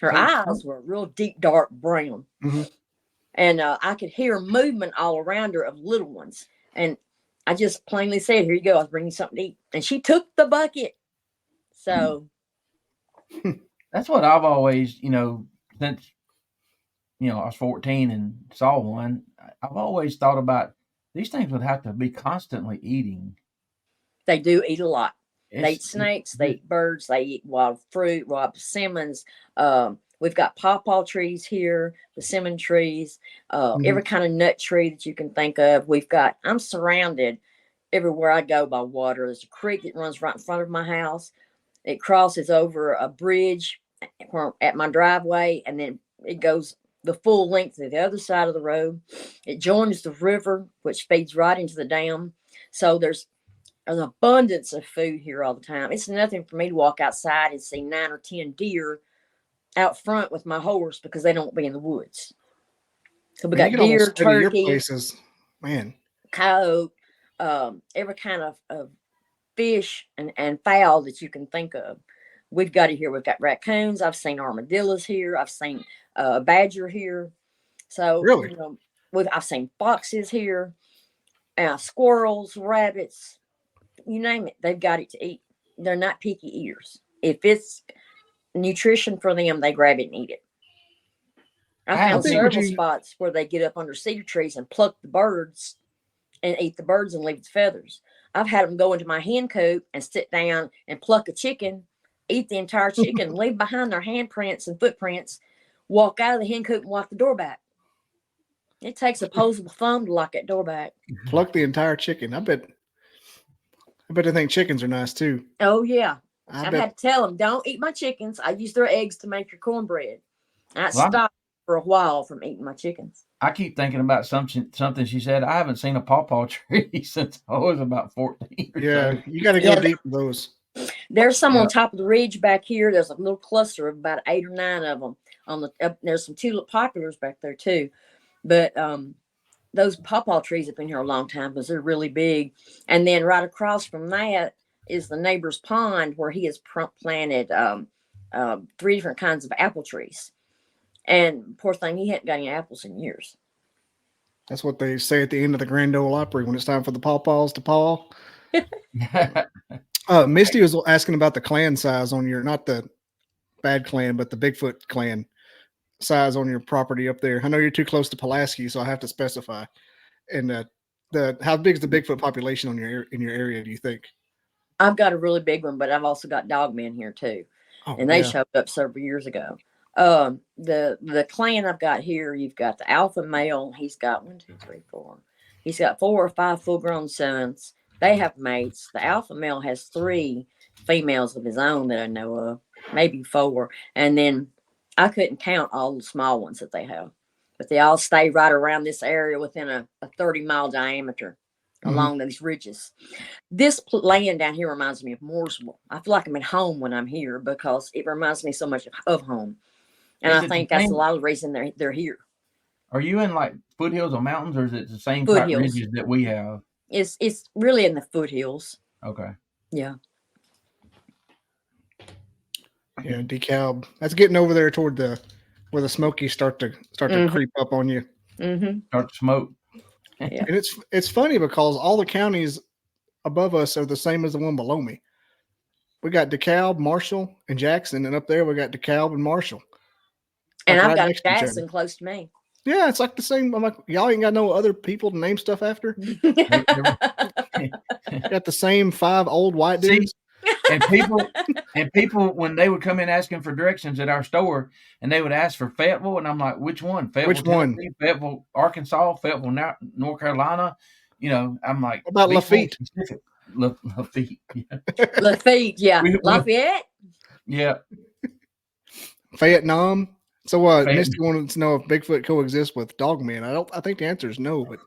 Her eyes were real deep, dark brown. Mm-hmm. And I could hear movement all around her of little ones. And I just plainly said, here you go. I was bringing you something to eat. And she took the bucket. So. That's what I've always, since, I was 14 and saw one, I've always thought about these things would have to be constantly eating. They do eat a lot. They eat snakes, they eat birds, they eat wild fruit, wild persimmons. We've got pawpaw trees here, persimmon trees, every kind of nut tree that you can think of. I'm surrounded everywhere I go by water. There's a creek that runs right in front of my house. It crosses over a bridge at my driveway, and then it goes the full length to the other side of the road. It joins the river, which feeds right into the dam. So there's an abundance of food here all the time. It's nothing for me to walk outside and see 9 or 10 deer out front with my horse because they don't be in the woods. So we got deer, turkey, places, man, coyote, every kind of fish and fowl that you can think of. We've got it here. We've got raccoons. I've seen armadillos here. I've seen badger here. So really, I've seen foxes here, squirrels, rabbits, you name it. They've got it to eat. They're not picky eaters. If it's nutrition for them, they grab it and eat it. I found several spots where they get up under cedar trees and pluck the birds and eat the birds and leave the feathers. I've had them go into my hen coop and sit down and pluck a chicken, eat the entire chicken, leave behind their handprints and footprints, walk out of the hen coop and lock the door back. It takes a opposable thumb to lock that door back. Pluck the entire chicken. I bet they think chickens are nice too. Oh yeah. I've had to tell them, don't eat my chickens. I use their eggs to make your cornbread. And I stopped for a while from eating my chickens. I keep thinking about something she said. I haven't seen a pawpaw tree since I was about 14. Yeah, you got to go deep in those. There's some on top of the ridge back here. There's a little cluster of about 8 or 9 of them. There's some tulip populars back there too. But those pawpaw trees have been here a long time because they're really big. And then right across from that is the neighbor's pond where he has planted 3 different kinds of apple trees. And poor thing, he hadn't got any apples in years. That's what they say at the end of the Grand Ole Opry when it's time for the pawpaws to paw. Misty was asking about the clan size on your, not the bad clan, but the Bigfoot clan size on your property up there. I know you're too close to Pulaski, so I have to specify. And how big is the Bigfoot population in your area, do you think? I've got a really big one, but I've also got dogmen here too. And they showed up several years ago. The clan I've got here, you've got the alpha male. He's got 1, 2, 3, 4. He's got 4 or 5 full-grown sons. They have mates. The alpha male has 3 females of his own that I know of, maybe 4. And then I couldn't count all the small ones that they have, but they all stay right around this area within a 30-mile diameter along these ridges. This land down here reminds me of Mooresville. I feel like I'm at home when I'm here because it reminds me so much of home. And I think that's a lot of the reason they're here. Are you in like foothills or mountains, or is it the same type ridges that we have? It's really in the foothills. Okay. Yeah. Yeah, DeKalb. That's getting over there toward where the Smokies start to creep up on you. Mm-hmm. Start to smoke. Yeah. And it's funny because all the counties above us are the same as the one below me. We got DeKalb, Marshall, and Jackson, and up there we got DeKalb and Marshall. And I've got Jackson close to me. Yeah, it's like the same. I'm like, y'all ain't got no other people to name stuff after. Got the same 5 old white dudes. and people when they would come in asking for directions at our store, and they would ask for Fayetteville, and I'm like, which one? Fayetteville, Which one? Tennessee, Fayetteville, Arkansas, Fayetteville, North Carolina. I'm like, What about be more Lafitte? specific. Lafitte, yeah. Lafitte, yeah. Lafayette. Yeah. Vietnam. So what? Fayette- Misty wanted to know if Bigfoot coexists with dogmen. I think the answer is no, but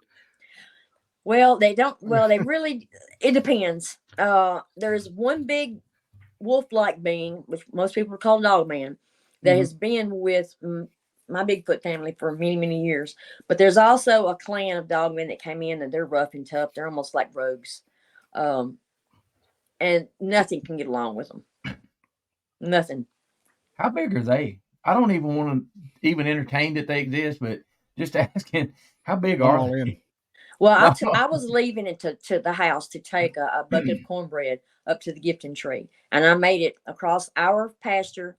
Well, they don't. Well, they really. It depends. There's one big wolf-like being, which most people call dogman, that has been with my Bigfoot family for many, many years. But there's also a clan of dogmen that came in, and they're rough and tough. They're almost like rogues, and nothing can get along with them. Nothing. How big are they? I don't even want to even entertain that they exist, but just asking, how big I'm are all they? in. Well, I was leaving it to the house to take a bucket of cornbread up to the gifting tree, and I made it across our pasture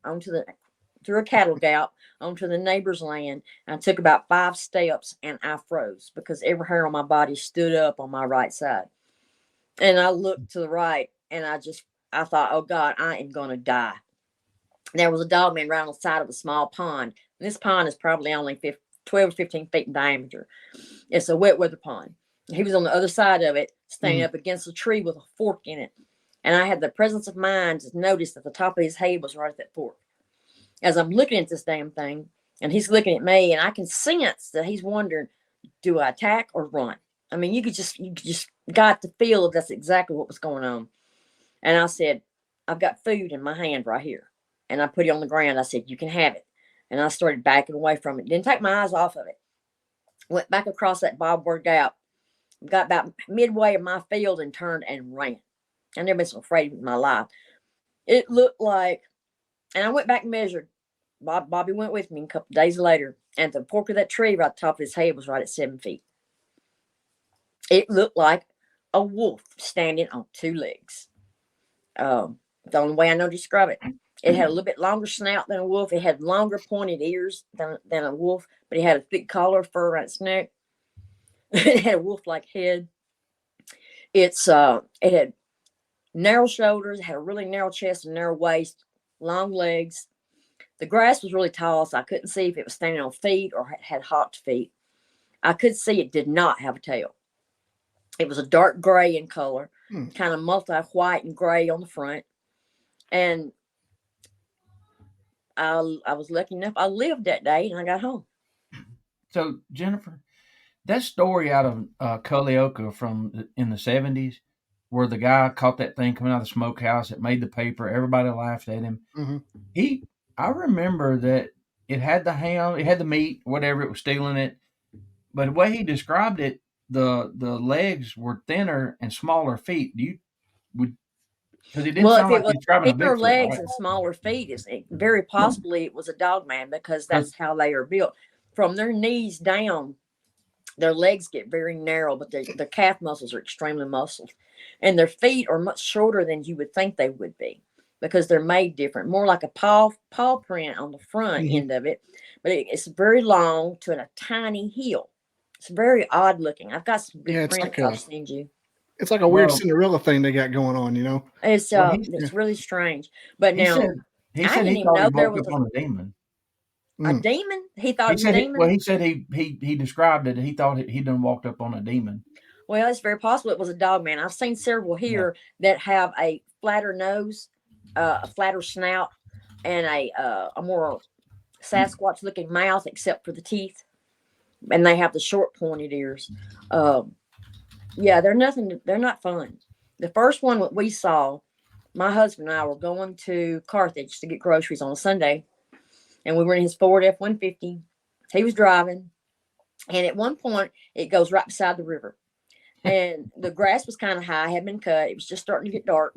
through a cattle gap onto the neighbor's land. And I took about 5 steps, and I froze because every hair on my body stood up on my right side. And I looked to the right, and I thought, oh God, I am gonna die. There was a dogman right on the side of a small pond. And this pond is probably only 12 to 15 feet in diameter. It's a wet weather pond. He was on the other side of it, standing up against a tree with a fork in it. And I had the presence of mind to notice that the top of his head was right at that fork. As I'm looking at this damn thing, and he's looking at me, and I can sense that he's wondering, do I attack or run? I mean, you just got the feel of that's exactly what was going on. And I said, I've got food in my hand right here. And I put it on the ground. I said, you can have it. And I started backing away from it. Didn't take my eyes off of it. Went back across that barbed wire gap. Got about midway of my field and turned and ran. I never been so afraid in my life. It looked like, and I went back and measured. Bobby went with me a couple of days later. And the fork of that tree right at the top of his head was right at 7 feet. It looked like a wolf standing on 2 legs. The only way I know to describe it. It had a little bit longer snout than a wolf. It had longer pointed ears than a wolf, but it had a thick collar of fur around its neck. It had a wolf-like head. It had narrow shoulders, it had a really narrow chest and narrow waist, long legs. The grass was really tall, so I couldn't see if it was standing on feet or had hopped feet. I could see it did not have a tail. It was a dark gray in color, kind of multi-white and gray on the front. And I was lucky enough. I lived that day, and I got home. So, Jennifer, that story out of Culleoka in the 70s, where the guy caught that thing coming out of the smokehouse, it made the paper, everybody laughed at him. I remember that it had the ham, it had the meat, whatever, it was stealing it. But the way he described it, the legs were thinner and smaller feet. Because it didn't sound like he's describing a thinner Bigfoot, legs right? and smaller feet, very possibly it was a dog man, because that's how they are built. From their knees down, their legs get very narrow, but their calf muscles are extremely muscled. And their feet are much shorter than you would think they would be, because they're made different, more like a paw print on the front end of it. But it's very long to a tiny heel. It's very odd looking. I've got some good prints I'll send you. It's like a weird Cinderella thing they got going on, you know. It's really strange. But he said he thought he woke up on a demon. A demon? He thought it was a demon? He said he described it. He thought he done walked up on a demon. Well, it's very possible it was a dog man. I've seen several here that have a flatter nose, a flatter snout, and a more Sasquatch looking mouth, except for the teeth. And they have the short pointed ears. They're not fun. The first one that we saw, my husband and I were going to Carthage to get groceries on a Sunday, and we were in his Ford F-150. He was driving, and at one point it goes right beside the river, and the grass was kind of high, had been cut. It was just starting to get dark,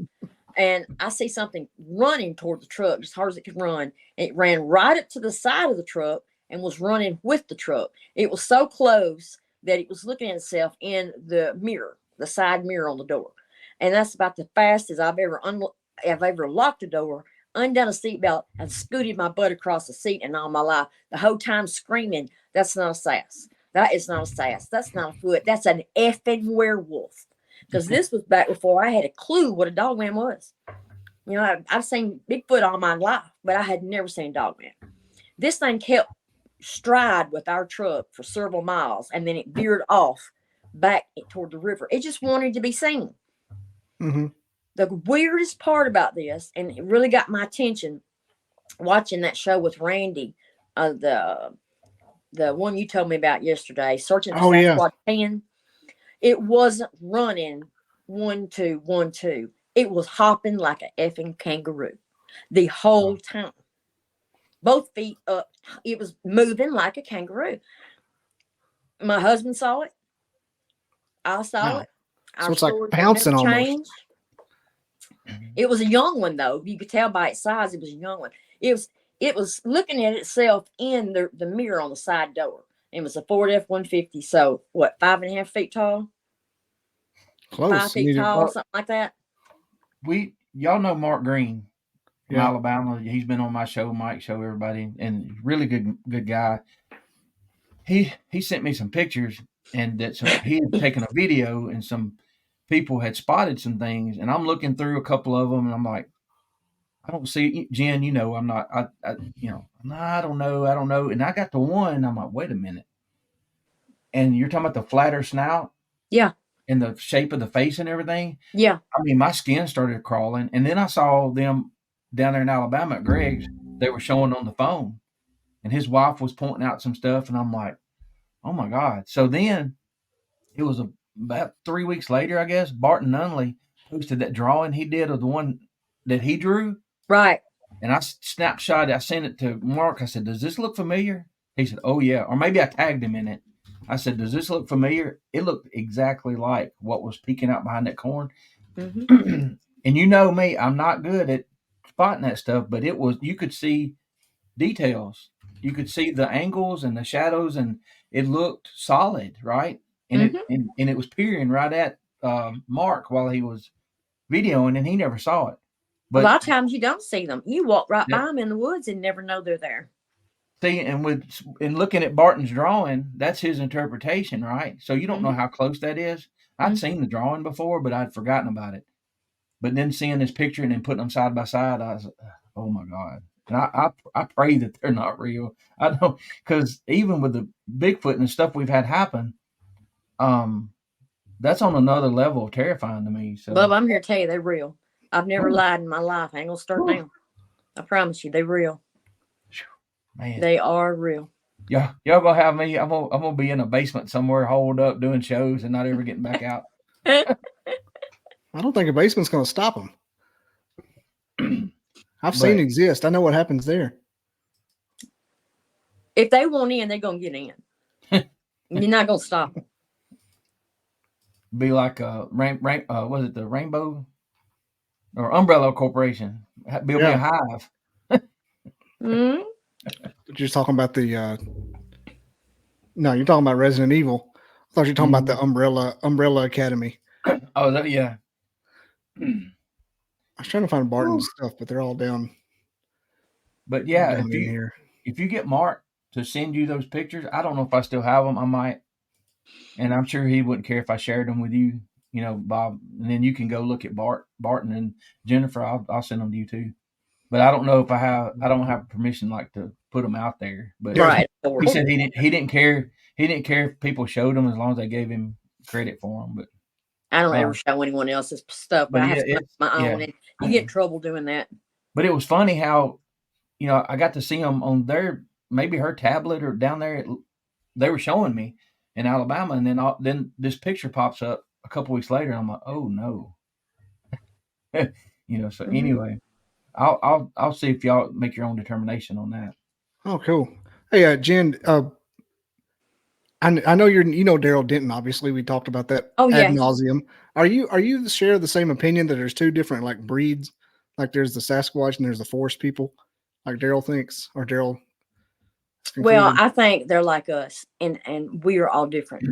and I see something running toward the truck as hard as it could run. And it ran right up to the side of the truck and was running with the truck. It was so close that it was looking at itself in the mirror, the side mirror on the door. And that's about the fastest I've ever locked a door, undone a seatbelt, and scooted my butt across the seat in all my life. The whole time screaming, that's not a sass. That is not a sass. That's not a foot. That's an effing werewolf. Because this was back before I had a clue what a dogman was. You know, I've seen Bigfoot all my life, but I had never seen Dogman. This thing kept stride with our truck for several miles, and then it veered off back toward the river. It just wanted to be seen. Mm-hmm. The weirdest part about this, and it really got my attention, watching that show with Randy, the one you told me about yesterday, Searching for Sasquatch 10. It wasn't running 1 2 1 2. It was hopping like an effing kangaroo the whole time. Both feet up. It was moving like a kangaroo. My husband saw it. I saw it. So it's like pouncing almost. It was a young one, though. You could tell by its size, it was a young one. It was looking at itself in the mirror on the side door. It was a Ford F-150. So what, 5.5 feet tall? Close. 5 feet tall, something like that. Y'all know Mark Green from Alabama. He's been on my show, Mike's show, everybody, and really good guy. He sent me some pictures, and he had taken a video, and some people had spotted some things, and I'm looking through a couple of them, and I'm like, I don't see Jen. You know, I'm not. I don't know. And I got to one, and I'm like, wait a minute. And you're talking about the flatter snout, and the shape of the face and everything. Yeah. I mean, my skin started crawling, and then I saw them down there in Alabama at Greg's. They were showing on the phone, and his wife was pointing out some stuff, and I'm like, oh my God. So then it was about 3 weeks later, I guess, Barton Nunley posted that drawing he did of the one that he drew. Right. And I snapshot it. I sent it to Mark. I said, does this look familiar? He said, oh, yeah. Or maybe I tagged him in it. I said, does this look familiar? It looked exactly like what was peeking out behind that corn. Mm-hmm. And you know me, I'm not good at spotting that stuff, but you could see details. You could see the angles and the shadows, and it looked solid, right? And it was peering right at Mark while he was videoing, and he never saw it. But a lot of times you don't see them. You walk right by them in the woods and never know they're there. See, and looking at Barton's drawing, that's his interpretation, right? So you don't know how close that is. I'd seen the drawing before, but I'd forgotten about it. But then seeing this picture and then putting them side by side, I was, oh my God. And I pray that they're not real. I don't, because even with the Bigfoot and the stuff we've had happen, that's on another level of terrifying to me. So, Bub, I'm here to tell you they're real. I've never lied in my life. I ain't gonna start now. I promise you, they're real. Man, they are real. Y'all gonna have me? I'm gonna be in a basement somewhere, holed up, doing shows, and not ever getting back out. I don't think a basement's gonna stop them. I've seen it exist. I know what happens there. If they want in, they're gonna get in. You're not gonna stop them. Be like was it the Rainbow or Umbrella Corporation? Build me a hive. Mm-hmm. You're talking about the no, you're talking about Resident Evil. I thought you were talking about the Umbrella Academy. Oh, yeah. I was trying to find Barton's stuff, but they're all down. But yeah, if you get Mark to send you those pictures, I don't know if I still have them. I might, and I'm sure he wouldn't care if I shared them with you, Bob. And then you can go look at Barton and Jennifer. I'll send them to you too. But I don't know if I don't have permission to put them out there. But he said he didn't care. He didn't care if people showed them as long as they gave him credit for them. But I don't ever show anyone else's stuff, but I have my own, and you get in trouble doing that. But it was funny how, I got to see them on maybe her tablet or down there. They were showing me in Alabama, and then this picture pops up a couple weeks later, and I'm like, oh no. So anyway. I'll see if y'all make your own determination on that. Oh, cool. Hey, Jen, I know you know Daryl Denton. Obviously, we talked about that ad nauseum. Are you share the same opinion that there's two different breeds? Like there's the Sasquatch and there's the Forest people, like Daryl thinks, or Daryl. Well, I think they're like us, and we are all different.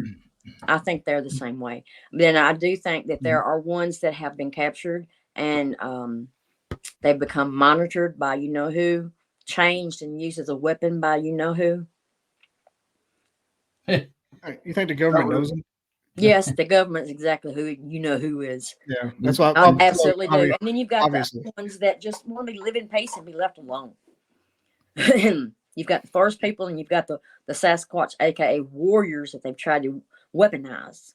I think they're the same way. Then I do think that there are ones that have been captured and they've become monitored by who, changed and used as a weapon by who. You think the government knows them? Yes, the government's exactly who who is. Yeah, that's why I absolutely do. obviously, And then you've got obviously. the ones that just want to live in peace and be left alone. You've got the forest people, and you've got the Sasquatch, aka warriors, that they've tried to weaponize.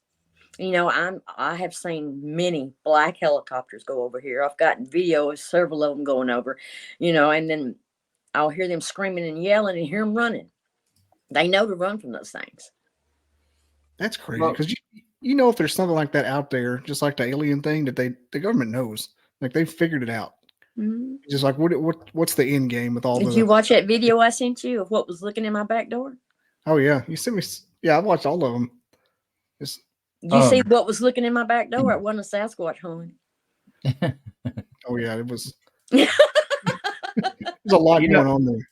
I have seen many black helicopters go over here. I've gotten video of several of them going over, and then I'll hear them screaming and yelling and hear them running. They know to run from those things. That's crazy because if there's something like that out there, just like the alien thing, that the government knows, like they've figured it out. Mm-hmm. Just like what's the end game with all? Did you watch that video I sent you of what was looking in my back door? Oh yeah, you sent me. Yeah, I watched all of them. Did you see what was looking in my back door? It wasn't a Sasquatch home. Oh yeah, it was. There's a lot going on there.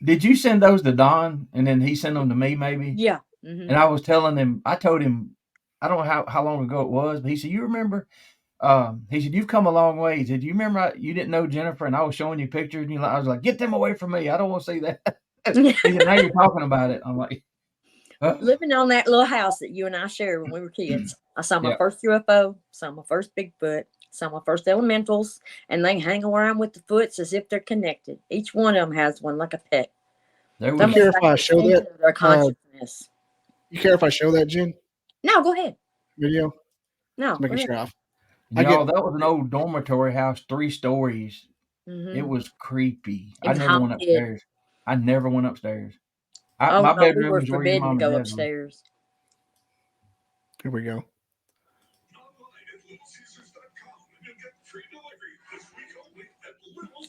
Did you send those to Don, and then he sent them to me, maybe? Yeah. Mm-hmm. And I was telling him, I told him, I don't know how long ago it was, but he said, "You remember?" He said, "You've come a long way." He said, "You remember you didn't know Jennifer, and I was showing you pictures, and I was like, get them away from me. I don't want to see that." He said, "Now you're talking about it." I'm like, living on that little house that you and I shared when we were kids. I saw my first UFO, saw my first Bigfoot, saw my first elementals, and they hang around with the foots as if they're connected. Each one of them has one like a pet. You care if I show that? Their consciousness. You care if I show that, Jen? No, go ahead. Video? No. Make sure that was an old dormitory house, 3 stories. Mm-hmm. It was creepy. I never went upstairs. My bedroom was forbidden to go upstairs. Here we go.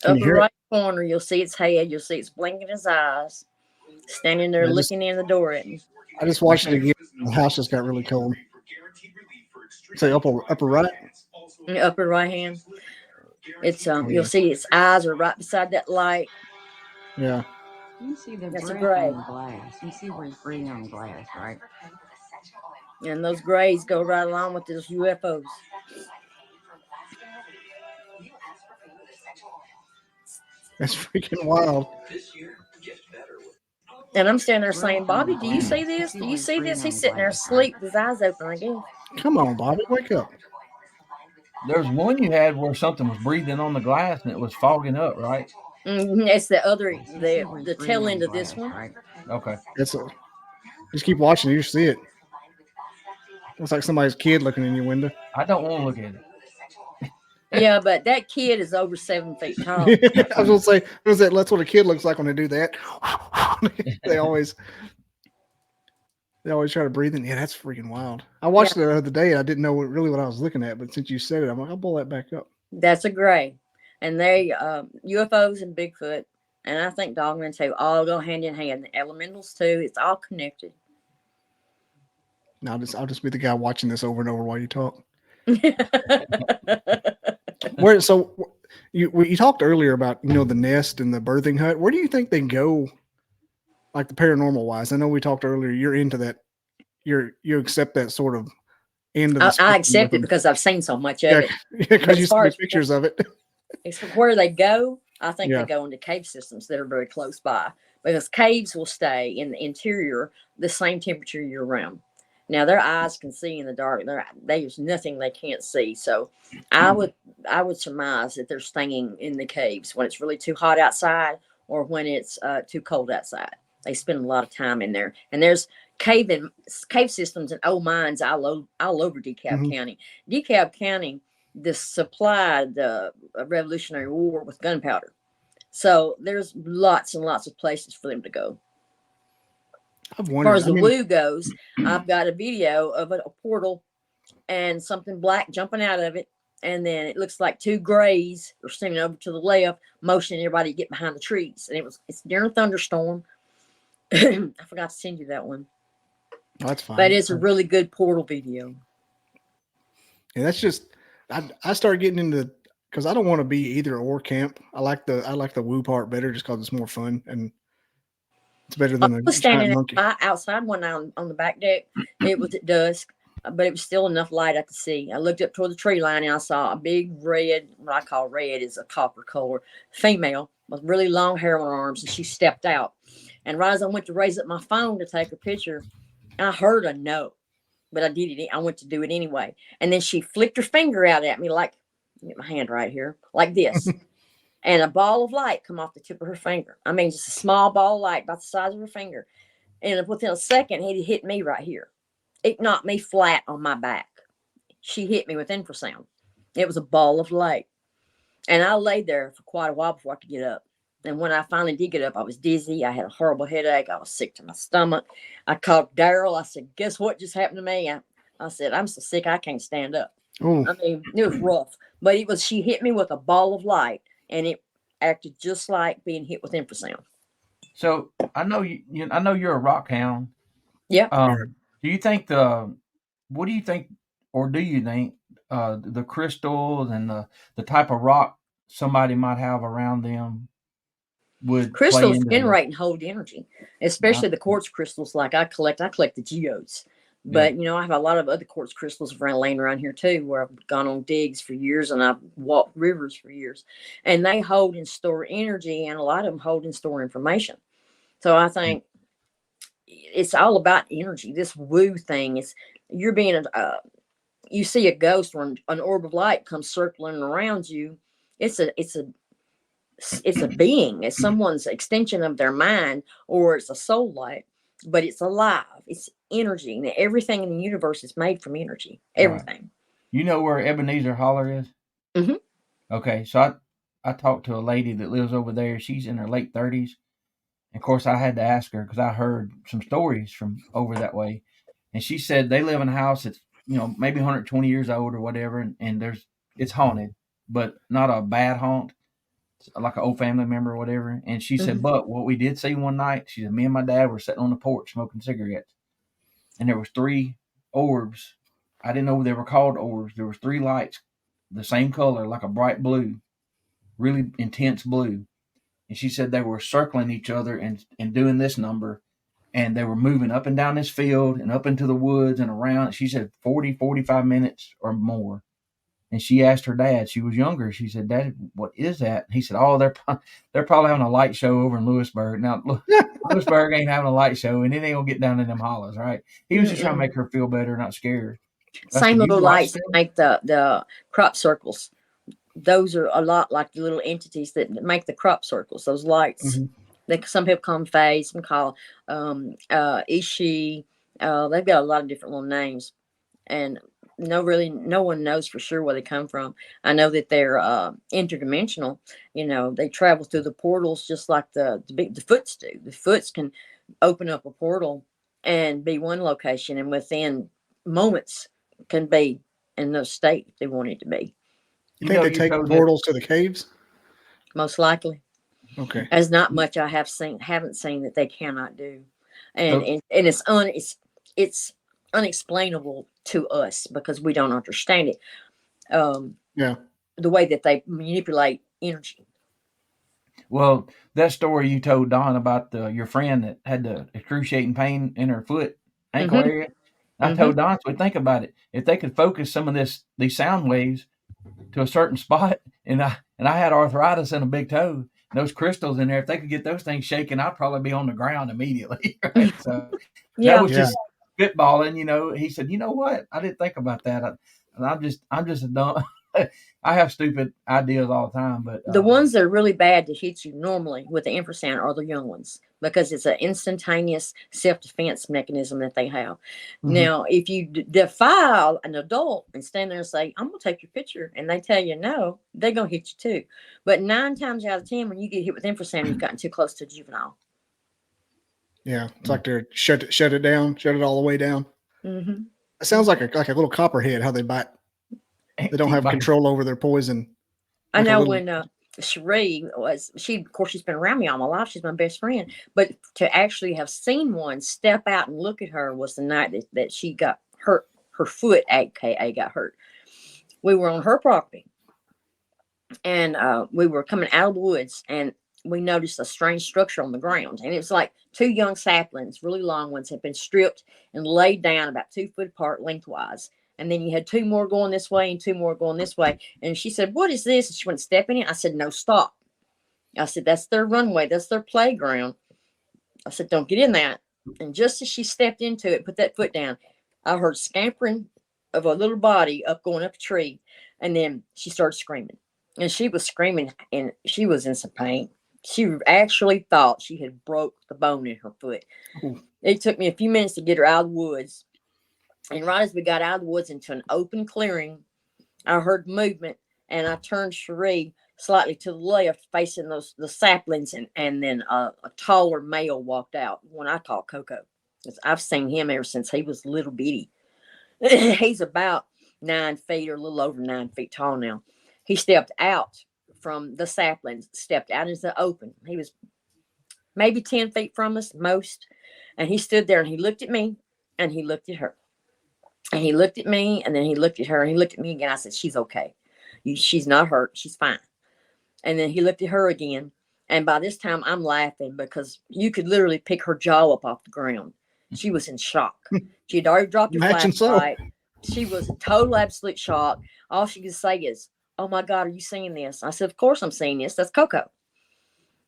Upper right corner, you'll see its head. You'll see it's blinking its eyes, standing there looking in the door at me. I just watched it again. The house just got really cold. Say upper right. Upper right hand. It's you'll see its eyes are right beside that light. Yeah. You see the That's a gray gray. on the glass. You see where it's breathing on the glass, right? And those grays go right along with those UFOs. That's freaking wild. And I'm standing there saying, "Bobby, do you see this? Do you see this?" He's sitting there asleep, with his eyes open, I guess. Come on, Bobby, wake up. There's one you had where something was breathing on the glass and it was fogging up, right? Mm-hmm. It's the tail end of this one. Right? Okay. Just keep watching, you see it. Looks like somebody's kid looking in your window. I don't want to look at it. Yeah, but that kid is over 7 feet tall. I was gonna say, that's what a kid looks like when they do that. they always try to breathe in. Yeah, that's freaking wild. I watched it the other day and I didn't know what I was looking at, but since you said it, I'm like, I'll pull that back up. That's a gray. And they UFOs and Bigfoot, and I think Dogman too, all go hand in hand. The elementals too, it's all connected. Now I'll just be the guy watching this over and over while you talk. You talked earlier about the nest and the birthing hut. Where do you think they go, like the paranormal wise? I know we talked earlier. You're into that. You accept that sort of end of. I accept it because I've seen so much of it. Yeah, because you see pictures of it. It's where they go. I think they go into cave systems that are very close by, because caves will stay in the interior the same temperature year round. Now their eyes can see in the dark. There's nothing they can't see. So I would surmise that they're staying in the caves when it's really too hot outside or when it's too cold outside. They spend a lot of time in there. And there's cave systems and old mines all over DeKalb County. DeKalb County supplied the Revolutionary War with gunpowder. So there's lots and lots of places for them to go. As far as the woo goes, I've got a video of a portal and something black jumping out of it. And then it looks like 2 grays are standing over to the left, motioning everybody to get behind the trees. And it's during a thunderstorm. I forgot to send you that one. Oh, that's fine. But it's a really good portal video. Yeah, that's just I started getting into, because I don't want to be either or camp. I like the woo part better just because it's more fun and it's better than I was standing outside one night on the back deck. It was at dusk, but it was still enough light I could see. I looked up toward the tree line and I saw a big red, what I call red is a copper color, female with really long hair on her arms, and she stepped out. And right as I went to raise up my phone to take a picture, I heard a no. but I did it. I went to do it anyway. And then she flicked her finger out at me like, get my hand right here, like this. And a ball of light come off the tip of her finger. I mean, just a small ball of light about the size of her finger. And within a second, it hit me right here. It knocked me flat on my back. She hit me with infrasound. It was a ball of light. And I laid there for quite a while before I could get up. And when I finally did get up, I was dizzy. I had a horrible headache. I was sick to my stomach. I called Daryl. I said, guess what just happened to me? I said, I'm so sick I can't stand up. Ooh. I mean, it was rough. But she hit me with a ball of light, and it acted just like being hit with infrasound. So I know I know you're a rock hound. Yeah. Do you think what do you think, or do you think the crystals and the type of rock somebody might have around them would crystals generate and hold energy, especially the quartz crystals. Like I collect the geodes, but I have a lot of other quartz crystals laying around here too, where I've gone on digs for years and I've walked rivers for years, and they hold and store energy, and a lot of them hold and store information. So I think it's all about energy. This woo thing is you're being you see a ghost or an orb of light comes circling around you. It's a being. It's someone's extension of their mind, or it's a soul light, but it's alive. It's energy, and everything in the universe is made from energy. Everything. Right. You know where Ebenezer Holler is? Mm-hmm. Okay, so I talked to a lady that lives over there. She's in her late 30s. Of course, I had to ask her because I heard some stories from over that way, and she said they live in a house that's maybe 120 years old or whatever, and it's haunted, but not a bad haunt, like an old family member or whatever. And she said, but what we did see one night, she said, me and my dad were sitting on the porch smoking cigarettes, and there was 3 orbs. I didn't know they were called orbs. There was 3 lights, the same color, like a bright blue, really intense blue. And she said they were circling each other and doing this number, and they were moving up and down this field and up into the woods and around. She said 40, 45 minutes or more. And she asked her dad, she was younger. She said, Dad, what is that? And he said, oh, they're probably having a light show over in Lewisburg. Now, Lewisburg ain't having a light show, and it ain't going to get down in them hollows, right? He was just trying to make her feel better, not scared. Same little lights that make the crop circles. Those are a lot like the little entities that make the crop circles, those lights. Some people call them fae, some call Ishi. They've got a lot of different little names. And no one knows for sure where they come from. I know that they're interdimensional. They travel through the portals just like the Foots do. The Foots can open up a portal and be one location, and within moments can be in the state they want it to be. You think they take portals to the caves? Most likely. Okay. There's not much I haven't seen that they cannot do, and it's unexplainable to us because we don't understand it. The way that they manipulate energy. Well, that story you told Don about your friend that had the excruciating pain in her ankle area. I told Don, so think about it. If they could focus some of these sound waves to a certain spot, and I had arthritis in a big toe, those crystals in there, if they could get those things shaking, I'd probably be on the ground immediately. Right? So that was just spitballing. He said, you know what? I didn't think about that. I'm just a dumb. I have stupid ideas all the time, but the ones that are really bad to hit you normally with the infrasound are the young ones, because it's an instantaneous self-defense mechanism that they have. Now, if you defy an adult and stand there and say, I'm going to take your picture, and they tell you no, they're going to hit you too. But 9 times out of 10, when you get hit with infrasound, you've gotten too close to a juvenile. Yeah, it's like they're shut it down, shut it all the way down. It sounds like a little copperhead, how they bite. They don't have control over their poison. I know when Cherie of course, she's been around me all my life. She's my best friend. But to actually have seen one step out and look at her was the night that she got hurt. Her foot, AKA, got hurt. We were on her property, and we were coming out of the woods, and we noticed a strange structure on the ground. And it was like 2 young saplings, really long ones, had been stripped and laid down about 2 foot apart lengthwise. And then you had 2 more going this way and 2 more going this way. And she said, what is this? And she went stepping in. I said, no, stop. I said, that's their runway. That's their playground. I said, don't get in that. And just as she stepped into it, put that foot down, I heard scampering of a little body going up a tree, and then she started screaming. And she was screaming, and she was in some pain. She actually thought she had broke the bone in her foot. Ooh. It took me a few minutes to get her out of the woods. And right as we got out of the woods into an open clearing, I heard movement, and I turned Cherie slightly to the left, facing the saplings, and then a taller male walked out, one I call Coco. I've seen him ever since he was little bitty. He's about 9 feet or a little over 9 feet tall now. He stepped out from the saplings, stepped out into the open. He was maybe 10 feet from us, most. And he stood there, and he looked at me, and he looked at her. And he looked at me, and then he looked at her, and he looked at me again. I said, she's okay. She's not hurt. She's fine. And then he looked at her again. And by this time, I'm laughing because you could literally pick her jaw up off the ground. She was in shock. She had already dropped her flashlight. She was in total, absolute shock. All she could say is, oh, my God, are you seeing this? I said, of course I'm seeing this. That's Coco.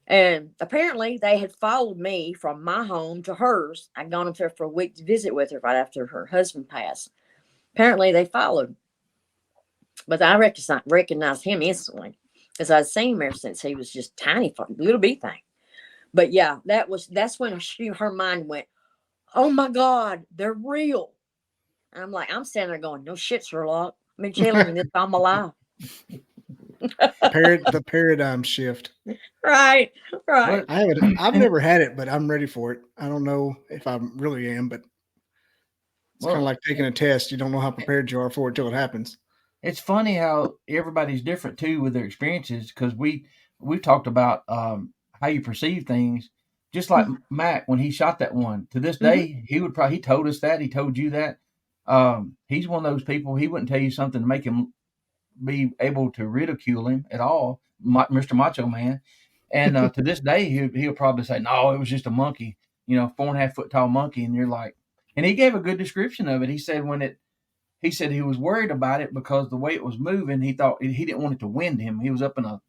And apparently they had followed me from my home to hers. I'd gone up there for a week to visit with her right after her husband passed. Apparently they followed. But I recognized him instantly because I'd seen him ever since he was just tiny, little bitty thing. But yeah, that's when her mind went, oh my God, they're real. And I'm like, I'm standing there going, no shit, Sherlock. I've been telling you this all my life. The paradigm shift. Right. I've never had it, but I'm ready for it. I don't know if I really am, but it's kind of like taking a test. You don't know how prepared you are for it till it happens. It's funny how everybody's different too with their experiences, because we've talked about how you perceive things. Just like Mac, when he shot that one, to this day, he told us that, he told you that. He's one of those people, he wouldn't tell you something to make him be able to ridicule him at all, Mr. Macho Man. And to this day, he'll probably say, no, it was just a monkey, 4.5 foot tall monkey. And you're like, and he gave a good description of it. He said he said he was worried about it because the way it was moving, he thought he didn't want it to wind him. He was up in a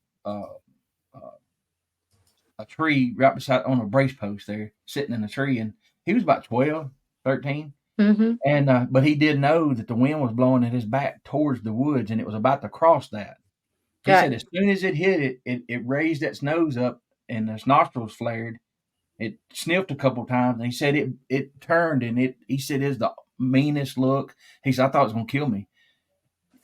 tree right beside on a brace post there, sitting in a tree, and he was about 12, 13. Mm-hmm. And but he did know that the wind was blowing at his back towards the woods, and it was about to cross that. He said as soon as it hit it raised its nose up, and its nostrils flared. It sniffed a couple times, and he said it turned, and he said it's the meanest look. He said, I thought it was gonna kill me.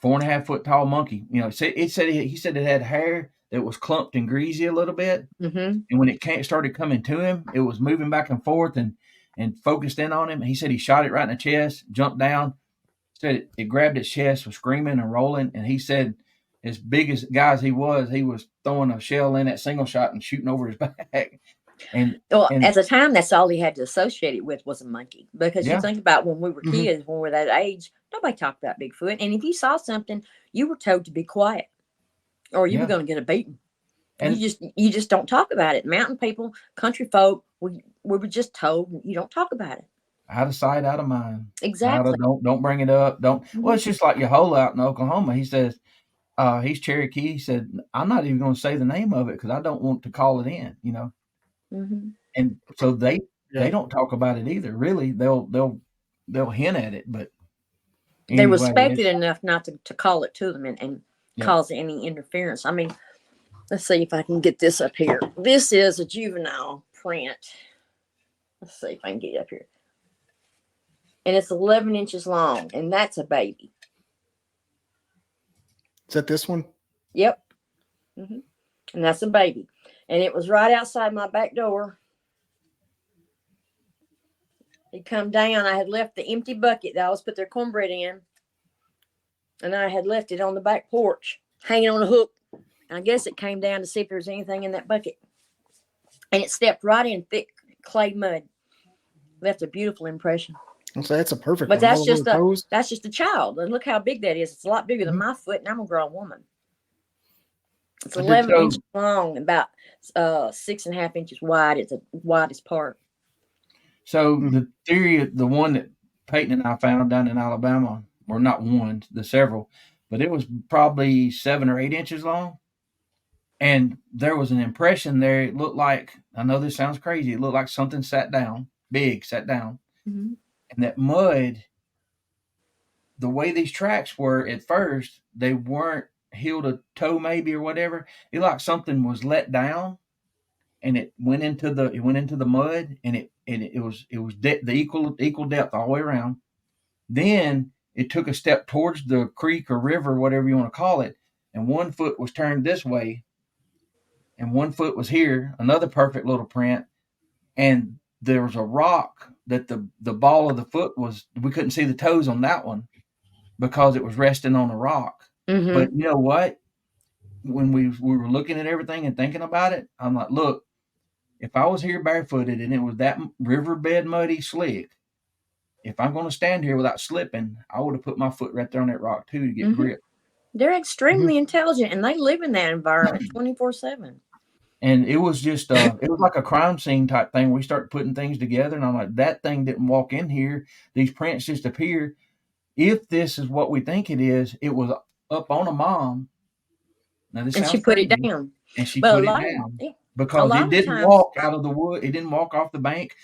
4.5 foot tall monkey. He said it had hair that was clumped and greasy a little bit. Mm-hmm. And when it started coming to him, it was moving back and forth and focused in on him. He said he shot it right in the chest, jumped down, said it grabbed its chest, was screaming and rolling. And he said, as big as guy as he was throwing a shell in that single shot and shooting over his back. And at the time, that's all he had to associate it with was a monkey. Because you think about when we were kids, when we were that age, nobody talked about Bigfoot. And if you saw something, you were told to be quiet, or you were going to get a beating. And you just don't talk about it. Mountain people, country folk, we were just told you don't talk about it. Out of sight, out of mind. Exactly. Don't bring it up. Don't. Well, it's just like Yahola out in Oklahoma. He says he's Cherokee. He said, I'm not even going to say the name of it because I don't want to call it in. Mm-hmm. And so they don't talk about it either. Really, they'll hint at it, but anyway, they respect it enough not to call it to them and cause any interference. I mean, let's see if I can get this up here. This is a juvenile print. Let's see if I can get it up here. And it's 11 inches long, and that's a baby. Is that this one? Yep. Mm-hmm. And that's a baby. And it was right outside my back door. He'd come down. I had left the empty bucket that I always put their cornbread in. And I had left it on the back porch, hanging on a hook. And I guess it came down to see if there was anything in that bucket. And it stepped right in thick clay mud. Left a beautiful impression. So that's a perfect but one. That's just a child. And look how big that is. It's a lot bigger than my foot, and I'm a grown woman. It's 11 inches long, about 6.5 inches wide. It's the widest part. So the theory, the one that Peyton and I found down in Alabama, or not one, the several, but it was probably 7 or 8 inches long. And there was an impression there. It looked like, I know this sounds crazy, it looked like something sat down. Mm-hmm. And that mud the way these tracks were at first, they weren't heel to toe maybe or whatever. It like something was let down, and it went into the mud, and it was the equal depth all the way around. Then it took a step towards the creek or river, whatever you want to call it, and one foot was turned this way, and one foot was here, another perfect little print, and there was a rock that the ball of the foot was. We couldn't see the toes on that one because it was resting on a rock. Mm-hmm. But you know what? When we were looking at everything and thinking about it, I'm like, look, if I was here barefooted and it was that riverbed muddy slick, if I'm going to stand here without slipping, I would have put my foot right there on that rock too to get grip. They're extremely intelligent, and they live in that environment 24/7. And it was just, it was like a crime scene type thing. We start putting things together, and I'm like, that thing didn't walk in here. These prints just appear. If this is what we think it is, it was up on a mom. Now, this And she sounds put it crazy, down. and she But put a it lot down of, because lot it of didn't times- walk out of the wood. It didn't walk off the bank.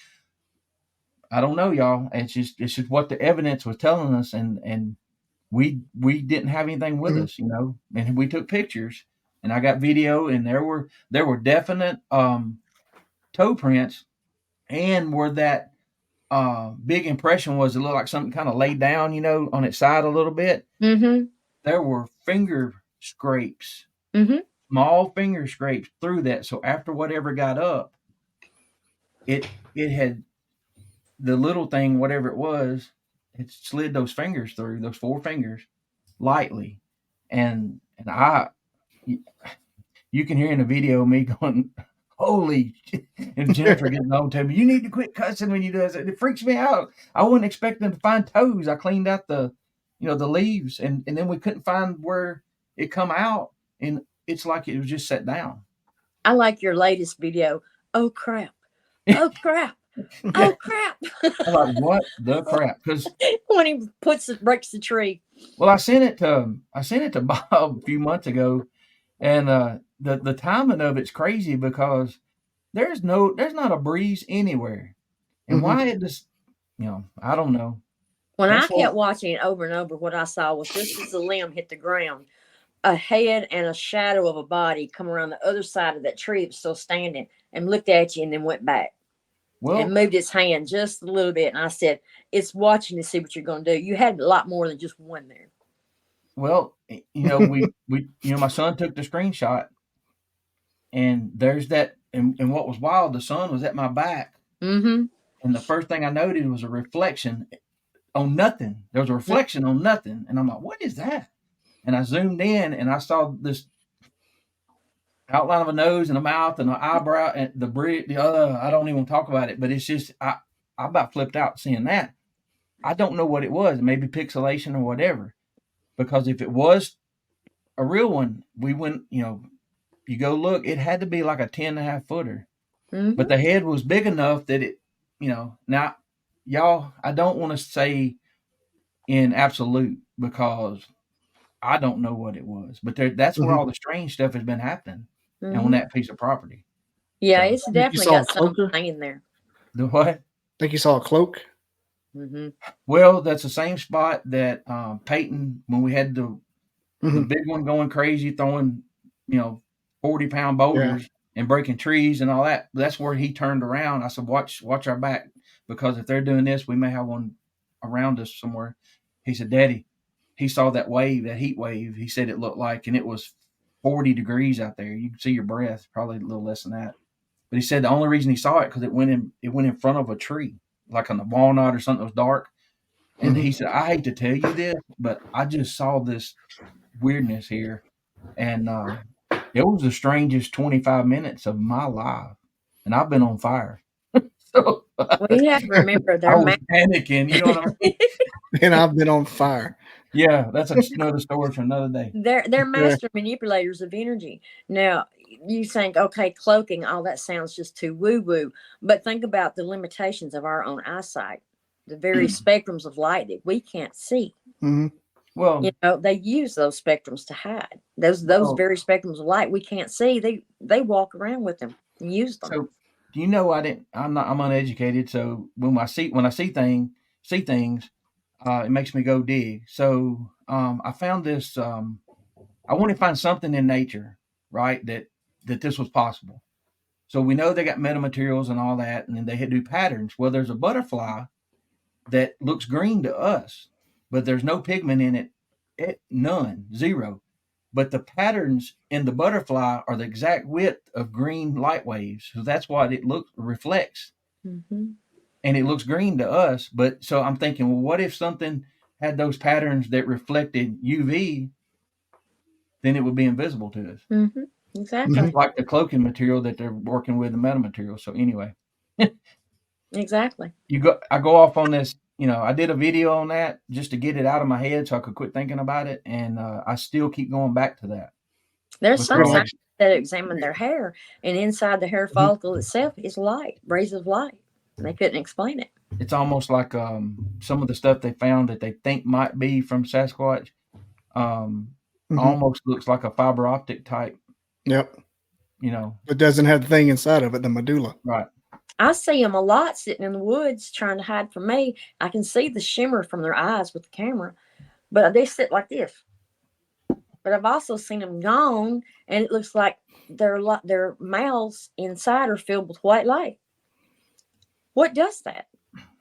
I don't know, y'all. It's just what the evidence was telling us, and we didn't have anything with us, you know. And we took pictures, and I got video, and there were definite toe prints, and where that big impression was, it looked like something kind of laid down, you know, on its side a little bit. Mm-hmm. There were finger scrapes, Mm-hmm. small finger scrapes through that. So after whatever got up, it had the little thing, whatever it was, it slid those fingers through, those 4 fingers, lightly. And you can hear in the video me going, holy shit. And Jennifer getting on to me, you need to quit cussing when you do this. It freaks me out. I wasn't expecting to find toes. I cleaned out the leaves, and then we couldn't find where it come out, and it's like it was just set down. I like your latest video. Oh crap! Oh crap! Oh crap! I'm like, what the crap? Because when he breaks the tree. well, I sent it to Bob a few months ago, and the timing of it's crazy because there's not a breeze anywhere, and why it just, I don't know. When I kept watching it over and over, what I saw was just as the limb hit the ground, a head and a shadow of a body come around the other side of that tree that was still standing and looked at you and then went back. Well, and moved its hand just a little bit. And I said, it's watching to see what you're going to do. You had a lot more than just one there. Well, we my son took the screenshot, and there's that. And what was wild, the sun was at my back. Mm-hmm. And the first thing I noted was a reflection on nothing. There was a reflection on nothing. And I'm like, what is that? And I zoomed in, and I saw this outline of a nose and a mouth and an eyebrow and the bridge. I don't even talk about it, but it's just, I about flipped out seeing that. I don't know what it was. Maybe pixelation or whatever. Because if it was a real one, we went, you go look, it had to be like a 10.5 footer. Mm-hmm. But the head was big enough that it, now, y'all, I don't want to say in absolute because I don't know what it was. But that's where all the strange stuff has been happening on that piece of property. Yeah, So, it's definitely got something in there. The what? Think you saw a cloak? Mm-hmm. Well, that's the same spot that Peyton, when we had the big one going crazy, throwing 40-pound boulders and breaking trees and all that. That's where he turned around. I said, watch our back, because if they're doing this, we may have one around us somewhere. He said, Daddy, he saw that wave, that heat wave. He said it looked like, and it was 40 degrees out there. You can see your breath, probably a little less than that. But he said the only reason he saw it because it went in front of a tree, like on a walnut or something that was dark. And he said, I hate to tell you this, but I just saw this weirdness here. And it was the strangest 25 minutes of my life. And I've been on fire. So well, you have to remember I was panicking, you know what I mean? And I've been on fire. Yeah, that's another story for another day. They're master manipulators of energy. Now, you think, okay, cloaking, all that sounds just too woo-woo. But think about the limitations of our own eyesight, the very spectrums of light that we can't see. Mm-hmm. Well, they use those spectrums to hide. Those very spectrums of light we can't see. They walk around with them and use them. So, I'm uneducated. So when I see things, it makes me go dig. So I found this. I want to find something in nature, right? That this was possible. So we know they got metamaterials and all that, and then they do patterns. Well, there's a butterfly that looks green to us, but there's no pigment in it, none, zero. But the patterns in the butterfly are the exact width of green light waves. So that's what it reflects. Mm-hmm. And it looks green to us. But so I'm thinking, well, what if something had those patterns that reflected UV? Then it would be invisible to us. Mm-hmm. Exactly. Just like the cloaking material that they're working with, the metamaterial. So anyway, exactly. I go off on this. I did a video on that just to get it out of my head so I could quit thinking about it, and I still keep going back to that. There's some scientists that examine their hair, and inside the hair follicle itself is light, rays of light, and they couldn't explain it. It's almost like some of the stuff they found that they think might be from Sasquatch. Almost looks like a fiber optic type. Yep. It doesn't have the thing inside of it, the medulla. Right. I see them a lot sitting in the woods trying to hide from me. I can see the shimmer from their eyes with the camera, but they sit like this. But I've also seen them gone, and it looks like their mouths inside are filled with white light. What does that?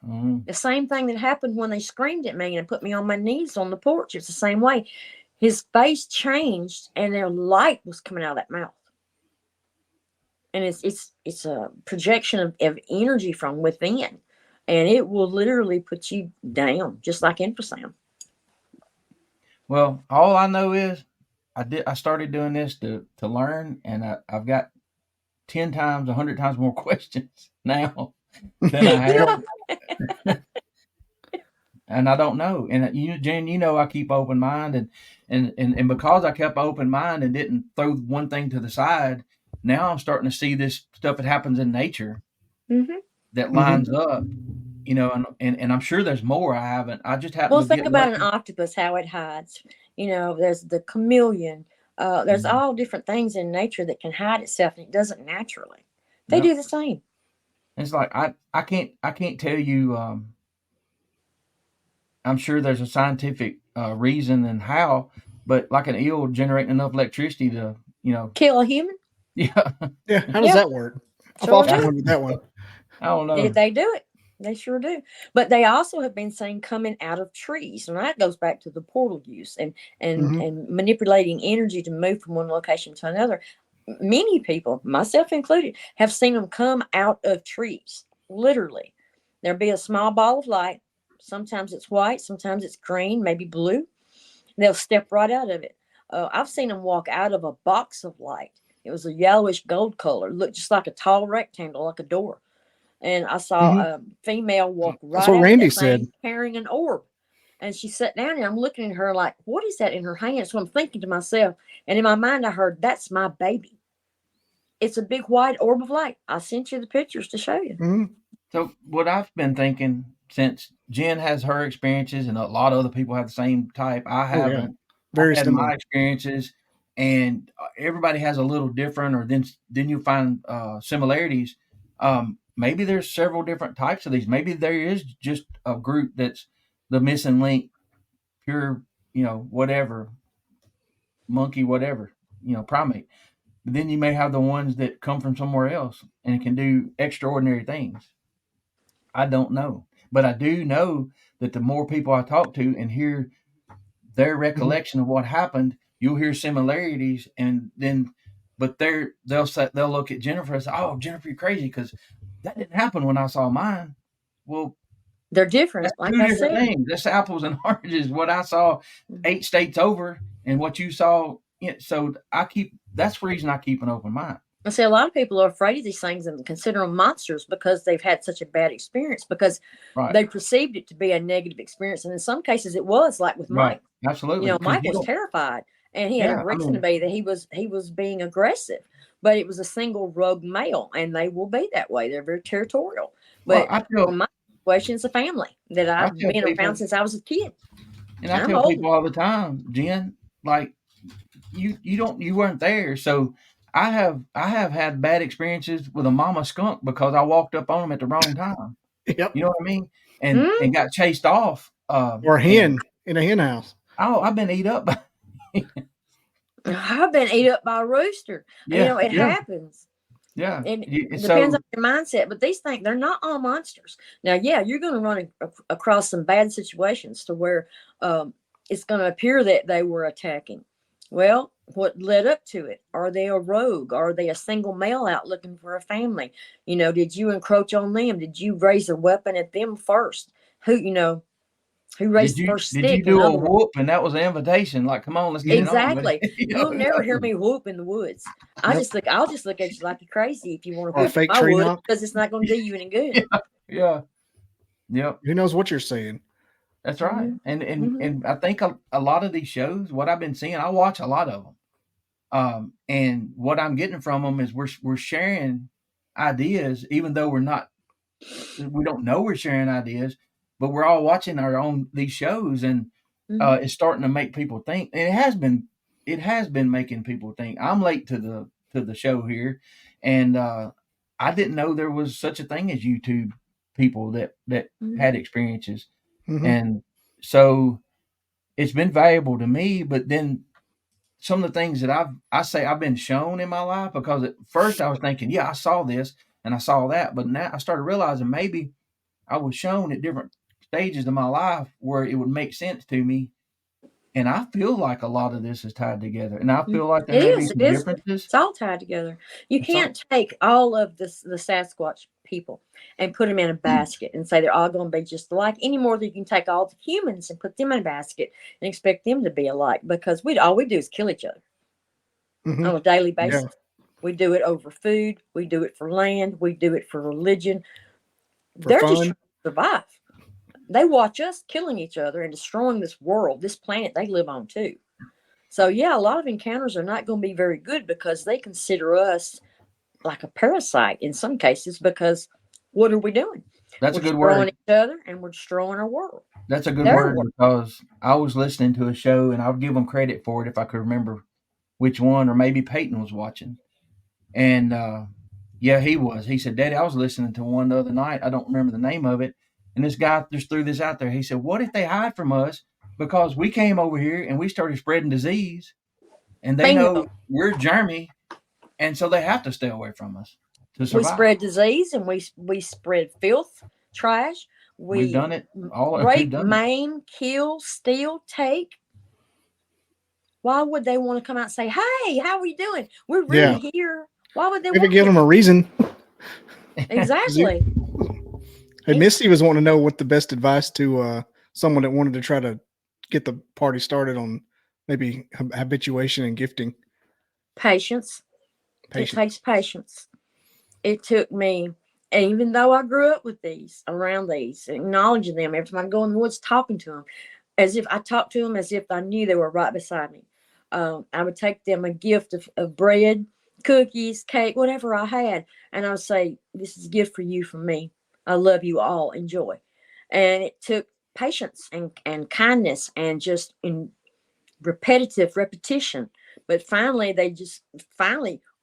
Mm-hmm. The same thing that happened when they screamed at me and put me on my knees on the porch. It's the same way. His face changed, and their light was coming out of that mouth. And it's a projection of energy from within, and it will literally put you down, just like infrasound. Well, all I know is I started doing this to learn, and I've got 10 times, 100 times more questions now than I have. And I don't know. And Jen, I keep open mind, and because I kept open mind and didn't throw one thing to the side, now I'm starting to see this stuff that happens in nature that lines up, and I'm sure there's more I haven't. I just happen to think about an octopus, how it hides. There's the chameleon. There's all different things in nature that can hide itself, and it doesn't naturally. They do the same. It's like I can't tell you. I'm sure there's a scientific reason and how, but like an eel generating enough electricity to kill a human. Yeah. How does that work? I've often wondered that one. I don't know. They do it. They sure do. But they also have been seen coming out of trees, and that goes back to the portal use and manipulating energy to move from one location to another. Many people, myself included, have seen them come out of trees. Literally, there'll be a small ball of light. Sometimes it's white, sometimes it's green, maybe blue. They'll step right out of it. I've seen them walk out of a box of light. It was a yellowish gold color, looked just like a tall rectangle, like a door. And I saw a female walk right That's what out Randy of that thing said. carrying an orb. And she sat down, and I'm looking at her like, what is that in her hand? So I'm thinking to myself, and in my mind I heard, that's my baby. It's a big white orb of light. I sent you the pictures to show you. Mm-hmm. So what I've been thinking, since Jen has her experiences and a lot of other people have the same type, I haven't. Very similar. My experiences, and everybody has a little different, or then you find similarities. Maybe there's several different types of these. Maybe there is just a group that's the missing link, pure, whatever, monkey, whatever, primate. But then you may have the ones that come from somewhere else and can do extraordinary things. I don't know. But I do know that the more people I talk to and hear their recollection of what happened, you'll hear similarities, and then, but they'll look at Jennifer and say, "Oh, Jennifer, you're crazy because that didn't happen when I saw mine." Well, they're different. That's like two I different said, things. That's apples and oranges. What I saw 8 states over, and what you saw. So that's the reason I keep an open mind. I say a lot of people are afraid of these things and consider them monsters because they've had such a bad experience, because they perceived it to be a negative experience. And in some cases it was, like with Mike. Absolutely. Mike was terrified, and he had a reason to be that he was being aggressive, but it was a single rogue male, and they will be that way. They're very territorial. But my situation is a family that I've been around since I was a kid. And I tell people all the time, Jen, like you weren't there. So I have had bad experiences with a mama skunk because I walked up on them at the wrong time. Yep. You know what I mean? And got chased off Or a hen in a hen house. Oh, I've been eat up. I've been ate up by a rooster. Yeah, It happens. yeah. And it So depends on your mindset, but these things, they're not all monsters. Now, yeah, you're going to run across some bad situations to where it's going to appear that they were attacking. Well, what led up to it? Are they a rogue? Are they a single male out looking for a family? Did you encroach on them? Did you raise a weapon at them first? Who raised the first did you stick? In do a other words, whoop and that was an invitation? Like, come on, let's get it on, buddy. exactly. You'll never hear me whoop in the woods. I'll just look at you like you're crazy if you want to Or a whoop fake my tree wood, knock. because it's not going to do you any good. Yeah. Yep. Who knows what you're saying? That's right. Mhm. And I think a lot of these shows, what I've been seeing, I watch a lot of them. And what I'm getting from them is we're sharing ideas, even though we don't know we're sharing ideas, but we're all watching these shows, and it's starting to make people think. And it has been making people think. I'm late to the show here, and I didn't know there was such a thing as YouTube people that had experiences. Mhm. And so it's been valuable to me, but then some of the things that I've been shown in my life, because at first I was thinking, yeah, I saw this and I saw that, but now I started realizing maybe I was shown at different stages of my life where it would make sense to me. And I feel like a lot of this is tied together, and I feel like there It may be is. some It is. differences. It's all tied together. You It's all- can't take all of the Sasquatch people and put them in a basket and say they're all going to be just alike, any more than you can take all the humans and put them in a basket and expect them to be alike, because all we do is kill each other Mhm. on a daily Yeah. basis. We do it over food. We do it for land. We do it for religion. They're just fun. trying to survive. They watch us killing each other and destroying this world, this planet they live on too. So yeah, a lot of encounters are not going to be very good because they consider us like a parasite in some cases, because what are we doing? That's a We're good destroying word. each other and we're destroying our world. That's a good Their word, world. because I was listening to a show, and I would give them credit for it if I could remember which one, or maybe Peyton was watching. And yeah, he was. He said, Daddy, I was listening to one the other night. I don't remember the name of it. And this guy just threw this out there. He said, what if they hide from us because we came over here and we started spreading disease, and they Bingo. know we're germy, and so they have to stay away from us to We survive. spread disease and we spread filth, trash. We've We done it. We've rape, done it. maim, kill, steal, take. Why would they want to come out and say, hey, how are you doing? We're really here. Why would they Maybe want give them a reason. Exactly. Hey, Misty was wanting to know what the best advice to someone that wanted to try to get the party started on maybe habituation and gifting. Patience. Patience. It takes patience. It took me, and even though I grew up with these, around these, acknowledging them every time I go in the woods, talking to them, as if I talked to them as if I knew they were right beside me. I would take them a gift of bread, cookies, cake, whatever I had, and I would say, this is a gift for you from me. I love you all. Enjoy. And it took patience and kindness and just in repetitive repetition. But finally, they just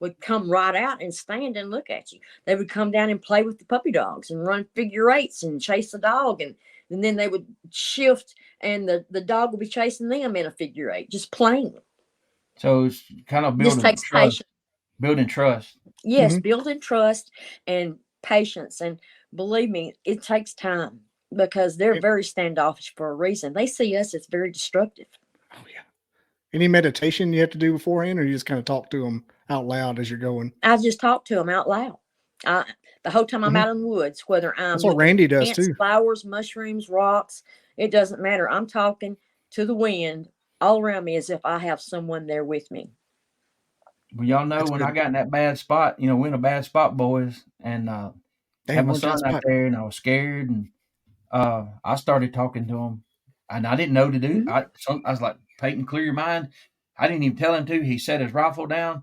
would come right out and stand and look at you. They would come down and play with the puppy dogs and run figure eights and chase the dog. And then they would shift and the dog would be chasing them in a figure eight, just playing. So it's kind of It just building takes trust. patience. Building trust. Yes, building trust and patience. And believe me, it takes time because they're very standoffish for a reason. They see us as very destructive. Oh, yeah. Any meditation you have to do beforehand, or you just kind of talk to them out loud as you're going? I just talk to them out loud. The whole time I'm out in the woods, whether I'm That's what Randy does plants, too. flowers, mushrooms, rocks, it doesn't matter. I'm talking to the wind all around me as if I have someone there with me. Well, y'all know That's when good. I got in that bad spot, we're in a bad spot, boys, and had my son out there, and I was scared, and I started talking to him, and I didn't know to do. I was like, Peyton, clear your mind. I didn't even tell him to. He set his rifle down,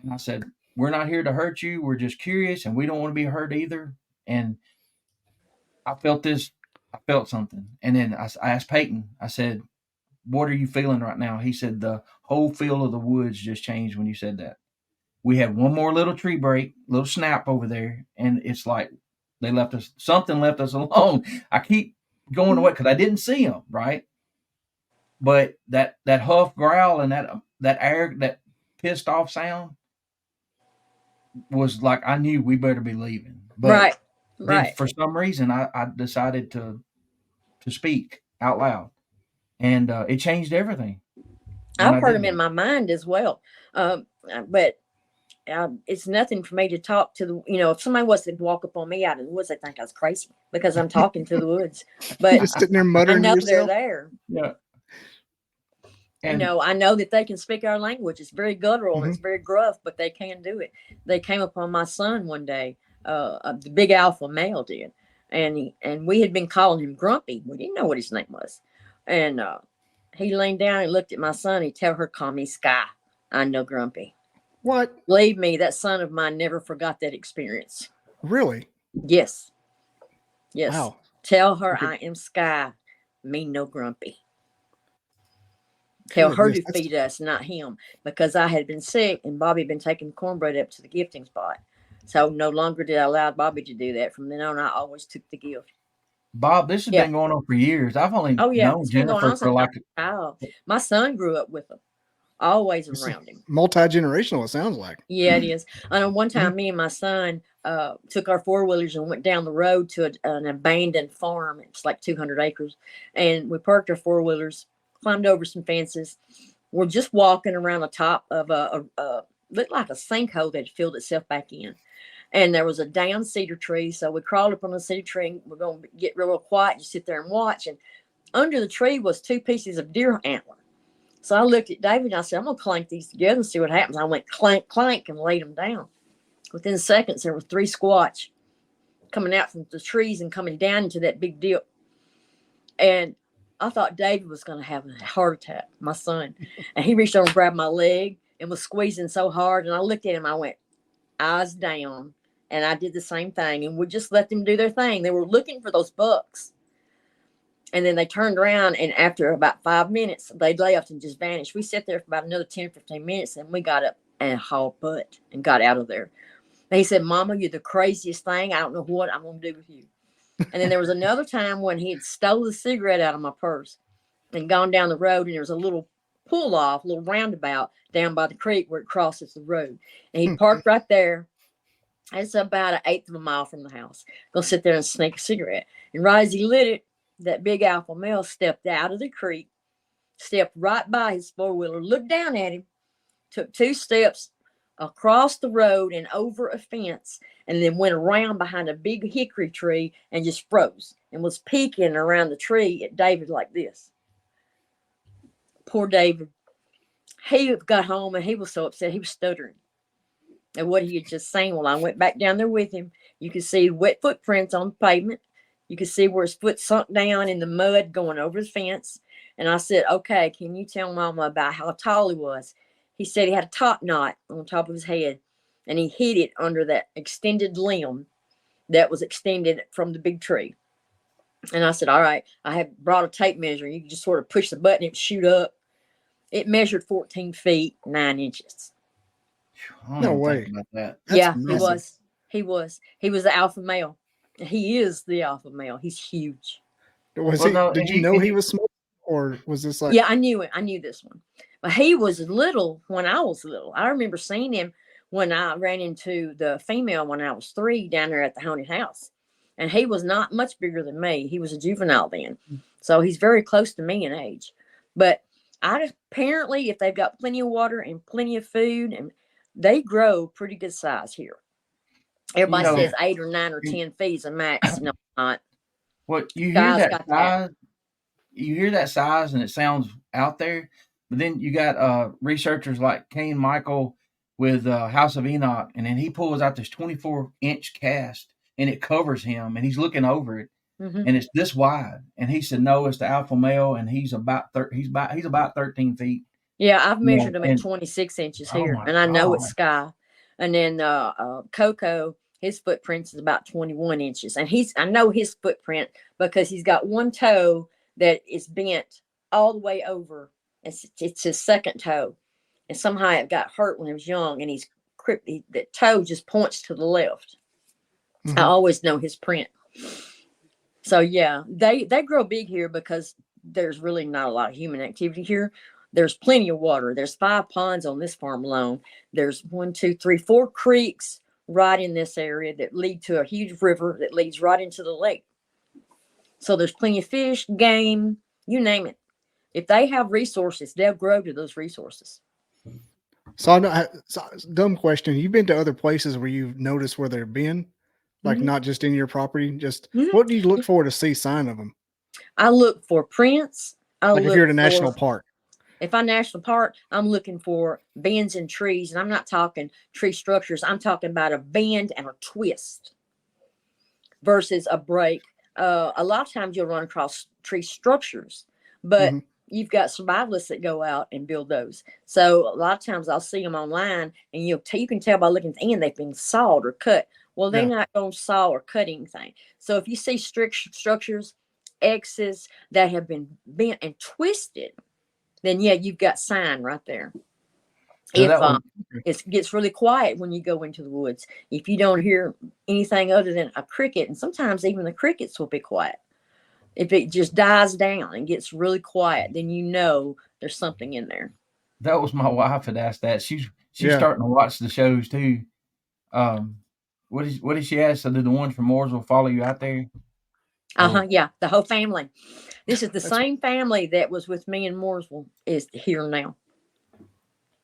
and I said, we're not here to hurt you. We're just curious, and we don't want to be hurt either. And I felt something, and then I asked Peyton. I said, what are you feeling right now? He said, the whole feel of the woods just changed when you said that. We had one more little tree break, little snap over there, and it's like something left us alone. I keep going away because I didn't see him, right? But that huff growl and that pissed off sound was like I knew we better be leaving. But then for some reason I decided to speak out loud, and it changed everything. I've heard them in my mind as well, but it's nothing for me to talk to the. If somebody was to walk up on me out in the woods, they think I was crazy because I'm talking to the woods. But just sitting there muttering I know to yourself. they're there. Yeah. And I know that they can speak our language. It's very guttural and it's very gruff, but they can do it. They came upon my son one day. The big alpha male did, and we had been calling him Grumpy. We didn't know what his name was, and he leaned down and looked at my son. He tell her, "Call me Sky. I know Grumpy." What? Believe me, that son of mine never forgot that experience. Really? Yes. Wow. Tell her I am Sky. Me no Grumpy. Tell her to feed us, not him, because I had been sick and Bobby had been taking cornbread up to the gifting spot. So no longer did I allow Bobby to do that. From then on, I always took the gift. Bob, this has been going on for years. I've only known Jennifer for like. My son grew up with him, always around him. Multi-generational, it sounds like. Yeah, it is. I know one time me and my son took our four-wheelers and went down the road to an abandoned farm. It's like 200 acres. And we parked our four-wheelers, climbed over some fences. We're just walking around the top of looked like a sinkhole that had filled itself back in. And there was a down cedar tree. So we crawled up on the cedar tree and we're going to get real quiet, just sit there and watch. And under the tree was 2 pieces of deer antler. So I looked at David and I said, I'm going to clank these together and see what happens. I went clank, clank and laid them down. Within seconds, there were 3 squatch coming out from the trees and coming down into that big dip. And I thought David was going to have a heart attack, my son. And he reached over and grabbed my leg and was squeezing so hard. And I looked at him, I went, eyes down. And I did the same thing. And we just let them do their thing. They were looking for those bucks. And then they turned around, and after about 5 minutes, they left and just vanished. We sat there for about another 10 or 15 minutes, and we got up and hauled butt and got out of there. And he said, Mama, you're the craziest thing. I don't know what I'm going to do with you. And then there was another time when he had stole the cigarette out of my purse and gone down the road, and there was a little pull-off, a little roundabout down by the creek where it crosses the road. And he parked right there. It's about 1/8 of a mile from the house. Go sit there and sneak a cigarette. And right as he lit it, that big alpha male stepped out of the creek, stepped right by his four-wheeler, looked down at him, took 2 steps across the road and over a fence, and then went around behind a big hickory tree and just froze and was peeking around the tree at David like this. Poor David. He got home and he was so upset. He was stuttering at what he had just seen. Well, I went back down there with him. You could see wet footprints on the pavement. You could see where his foot sunk down in the mud going over the fence. And I said, okay, can you tell Mama about how tall he was? He said he had a top knot on top of his head, and he hid it under that extended limb that was extended from the big tree. And I said, all right, I have brought a tape measure. You can just sort of push the button and shoot up. It measured 14 feet, 9 inches. No way. About that. Yeah, massive. He was the alpha male. He is the alpha male. He's huge. Did you know he was small, or was this like? Yeah, I knew it. I knew this one. But he was little when I was little. I remember seeing him when I ran into the female when I was 3 down there at the haunted house. And he was not much bigger than me. He was a juvenile then. So he's very close to me in age. But apparently, if they've got plenty of water and plenty of food, and they grow pretty good size here. Everybody says 8 or 9 or 10 feet is a max. No, not. Well, you hear that size. You hear that size, and it sounds out there. But then you got researchers like Kane Michael with House of Enoch, and then he pulls out this 24-inch cast, and it covers him, and he's looking over it, and it's this wide. And he said, "No, it's the alpha male, and he's about 13 feet." Yeah, I've measured him at 26 inches here, and I know it's Sky. And then Coco, his footprint is about 21 inches, and I know his footprint because he's got one toe that is bent all the way over. It's his second toe, and somehow it got hurt when he was young, and he's that toe just points to the left. I always know his print. So yeah, they grow big here because there's really not a lot of human activity here. There's plenty of water. There's 5 ponds on this farm alone. There's 1, 2, 3, 4 creeks right in this area that lead to a huge river that leads right into the lake. So there's plenty of fish, game, you name it. If they have resources, they'll grow to those resources. So I know, dumb question. You've been to other places where you've noticed where they've been, like not just in your property. Just what do you look for to see sign of them? I look for prints. Like if you're at a national park. If I'm national park, I'm looking for bends in trees, and I'm not talking tree structures. I'm talking about a bend and a twist versus a break. A lot of times you'll run across tree structures, but you've got survivalists that go out and build those. So a lot of times I'll see them online, and you can tell by looking at the end they've been sawed or cut. Well, they're not going to saw or cut anything. So if you see strict structures, X's that have been bent and twisted, then yeah, you've got sign right there. So if it gets really quiet when you go into the woods, if you don't hear anything other than a cricket, and sometimes even the crickets will be quiet. If it just dies down and gets really quiet, then you know there's something in there. That was my wife had asked that. She's starting to watch the shows too. What did she ask? So did the ones from Mooresville follow you out there? Yeah, the whole family. This is the same family that was with me in Mooresville is here now.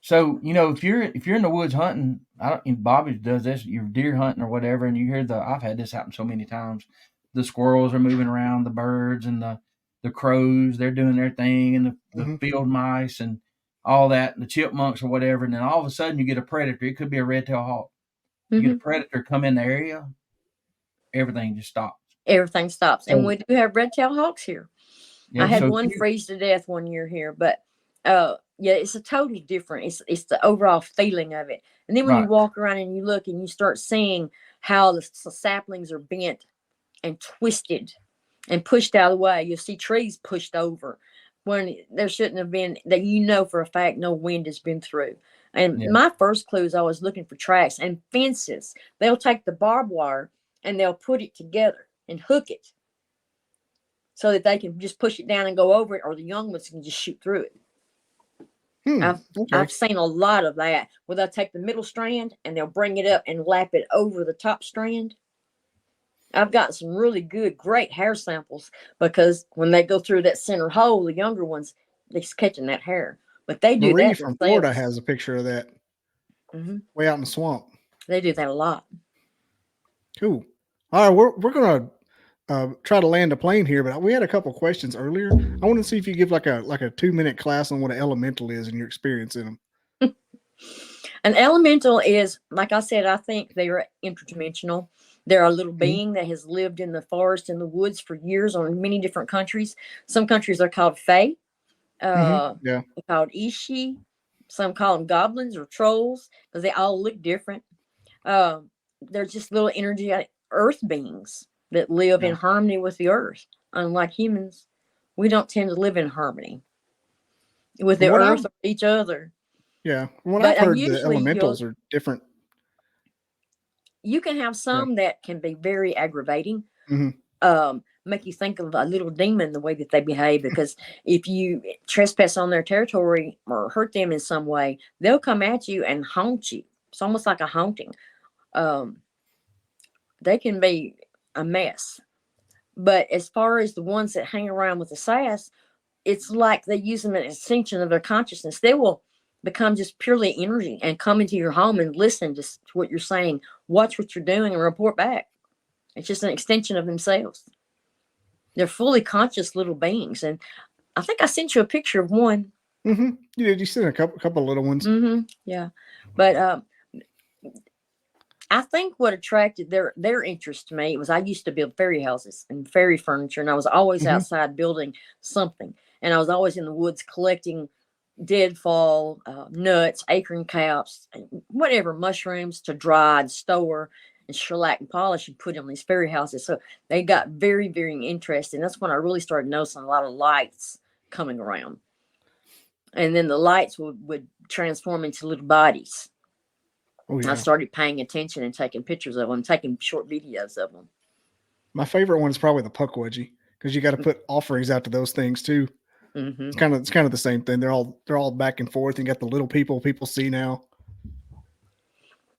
So if you're in the woods hunting, Bobby does this. You're deer hunting or whatever, and you hear I've had this happen so many times. The squirrels are moving around, the birds and the crows, they're doing their thing, and the field mice and all that, and the chipmunks or whatever. And then all of a sudden you get a predator. It could be a red-tailed hawk. You get a predator come in the area, everything just stops. Everything stops. And we do have red-tailed hawks here. Yeah, I had one freeze to death one year here, but it's a totally different. It's the overall feeling of it. And then when you walk around and you look and you start seeing how the saplings are bent and twisted and pushed out of the way, you'll see trees pushed over when there shouldn't have been, that for a fact no wind has been through. And my first clue is I was looking for tracks and fences. They'll take the barbed wire and they'll put it together and hook it so that they can just push it down and go over it, or the young ones can just shoot through it. I've seen a lot of that where they'll take the middle strand and they'll bring it up and lap it over the top strand. I've got some really great hair samples because when they go through that center hole, the younger ones, they're catching that hair. But they do Marie that from themselves. Florida has a picture of that way out in the swamp. They do that a lot. Cool. All right, we're gonna try to land a plane here, but we had a couple questions earlier. I want to see if you give like a 2-minute class on what an elemental is and your experience in them. An elemental is, like I said, I think they are interdimensional. They're a little being that has lived in the forest and the woods for years on many different countries. Some countries are called fae. They're called ishi. Some call them goblins or trolls because they all look different. They're just little energetic earth beings that live in harmony with the earth. Unlike humans, we don't tend to live in harmony with the earth or each other. Yeah. What I've heard, the elementals are different. You can have some that can be very aggravating, make you think of a little demon the way that they behave, because if you trespass on their territory or hurt them in some way, they'll come at you and haunt you. It's almost like a haunting. They can be a mess. But as far as the ones that hang around with the sass, it's like they use them as an extension of their consciousness. They will become just purely energy and come into your home and listen to what you're saying, watch what you're doing, and report back. It's just an extension of themselves. They're fully conscious little beings. And I think I sent you a picture of one. You did. You sent a couple little ones. Yeah. But I think what attracted their interest to me was I used to build fairy houses and fairy furniture, and I was always outside building something. And I was always in the woods collecting deadfall, nuts, acorn caps, whatever, mushrooms to dry and store and shellac and polish and put on these fairy houses. So they got very, very interested. And that's when I really started noticing a lot of lights coming around. And then the lights would transform into little bodies. I started paying attention and taking pictures of them, taking short videos of them. My favorite one is probably the Puckwudgie because you got to put offerings out to those things too. Mm-hmm. It's kind of the same thing. They're all back and forth. You got the little people see now.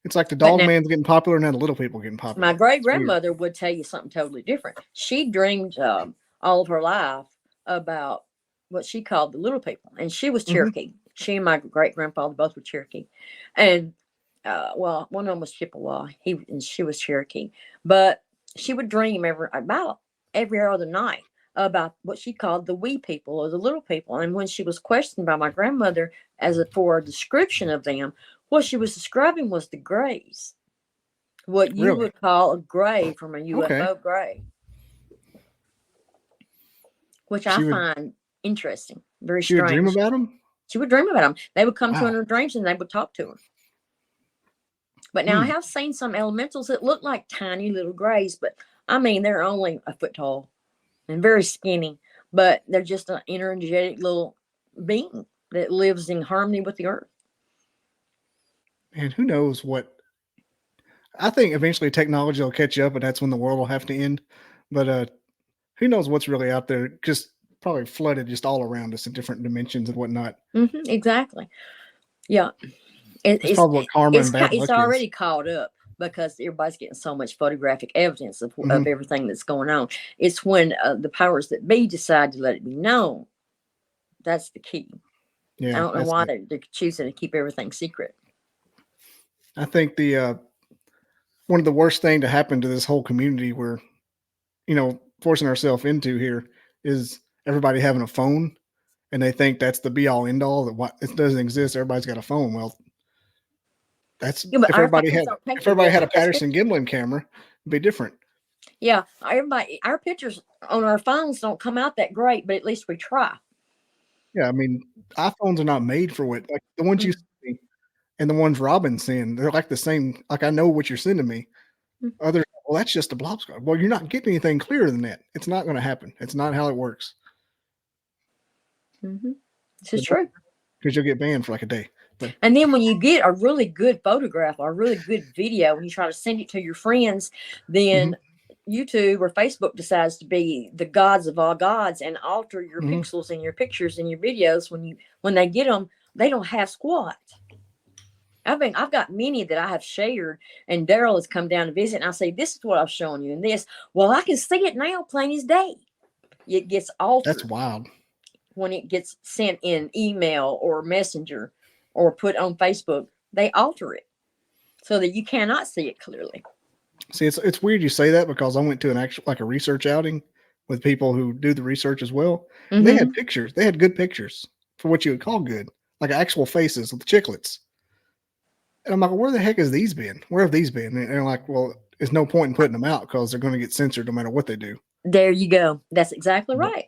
It's like the dog man's getting popular, now the little people getting popular. My great grandmother would tell you something totally different. She dreamed all of her life about what she called the little people, and she was Cherokee. She and my great grandfather both were Cherokee, and well, one of them was Chippewa. She was Cherokee, but she would dream about every other night about what she called the wee people or the little people. And when she was questioned by my grandmother for a description of them, what she was describing was the grays. What you would call a gray from a UFO gray. Which I find interesting. Very strange. She would dream about them? She would dream about them. They would come to her in her dreams and they would talk to her. But now I have seen some elementals that look like tiny little grays, but I mean, they're only a foot tall and very skinny, but they're just an energetic little being that lives in harmony with the earth. And who knows what? I think eventually technology will catch up, and that's when the world will have to end. But who knows what's really out there? Just probably flooded just all around us in different dimensions and whatnot. Exactly. Yeah. It's probably what karma and bad luck it's already caught up because everybody's getting so much photographic evidence of everything that's going on. It's when the powers that be decide to let it be known. That's the key. Yeah, I don't know why they're choosing to keep everything secret. I think the one of the worst thing to happen to this whole community we're, forcing ourselves into here is everybody having a phone, and they think that's the be all end all. That it doesn't exist. Everybody's got a phone. Well, that's if everybody had a Patterson-Gimlin camera, it'd be different. Yeah, our pictures on our phones don't come out that great, but at least we try. Yeah, I mean, iPhones are not made for what like the ones you see and the ones Robin's seeing. They're like the same. Like I know what you're sending me. Others, well, that's just a blob squad. Well, you're not getting anything clearer than that. It's not going to happen. It's not how it works. This is true. Because you'll get banned for like a day. And then when you get a really good photograph or a really good video, when you try to send it to your friends, then YouTube or Facebook decides to be the gods of all gods and alter your pixels and your pictures and your videos. When they get them, they don't have squat. I've got many that I have shared, and Daryl has come down to visit, and I say, "This is what I've shown you," and this. Well, I can see it now, plain as day. It gets altered. That's wild. When it gets sent in email or messenger or put on Facebook, they alter it so that you cannot see it clearly. See, it's weird you say that because I went to a research outing with people who do the research as well. And they had pictures. They had good pictures for what you would call good, like actual faces with chiclets. And I'm like, well, where the heck has these been? Where have these been? And they're like, well, there's no point in putting them out because they're going to get censored no matter what they do. There you go. That's exactly right.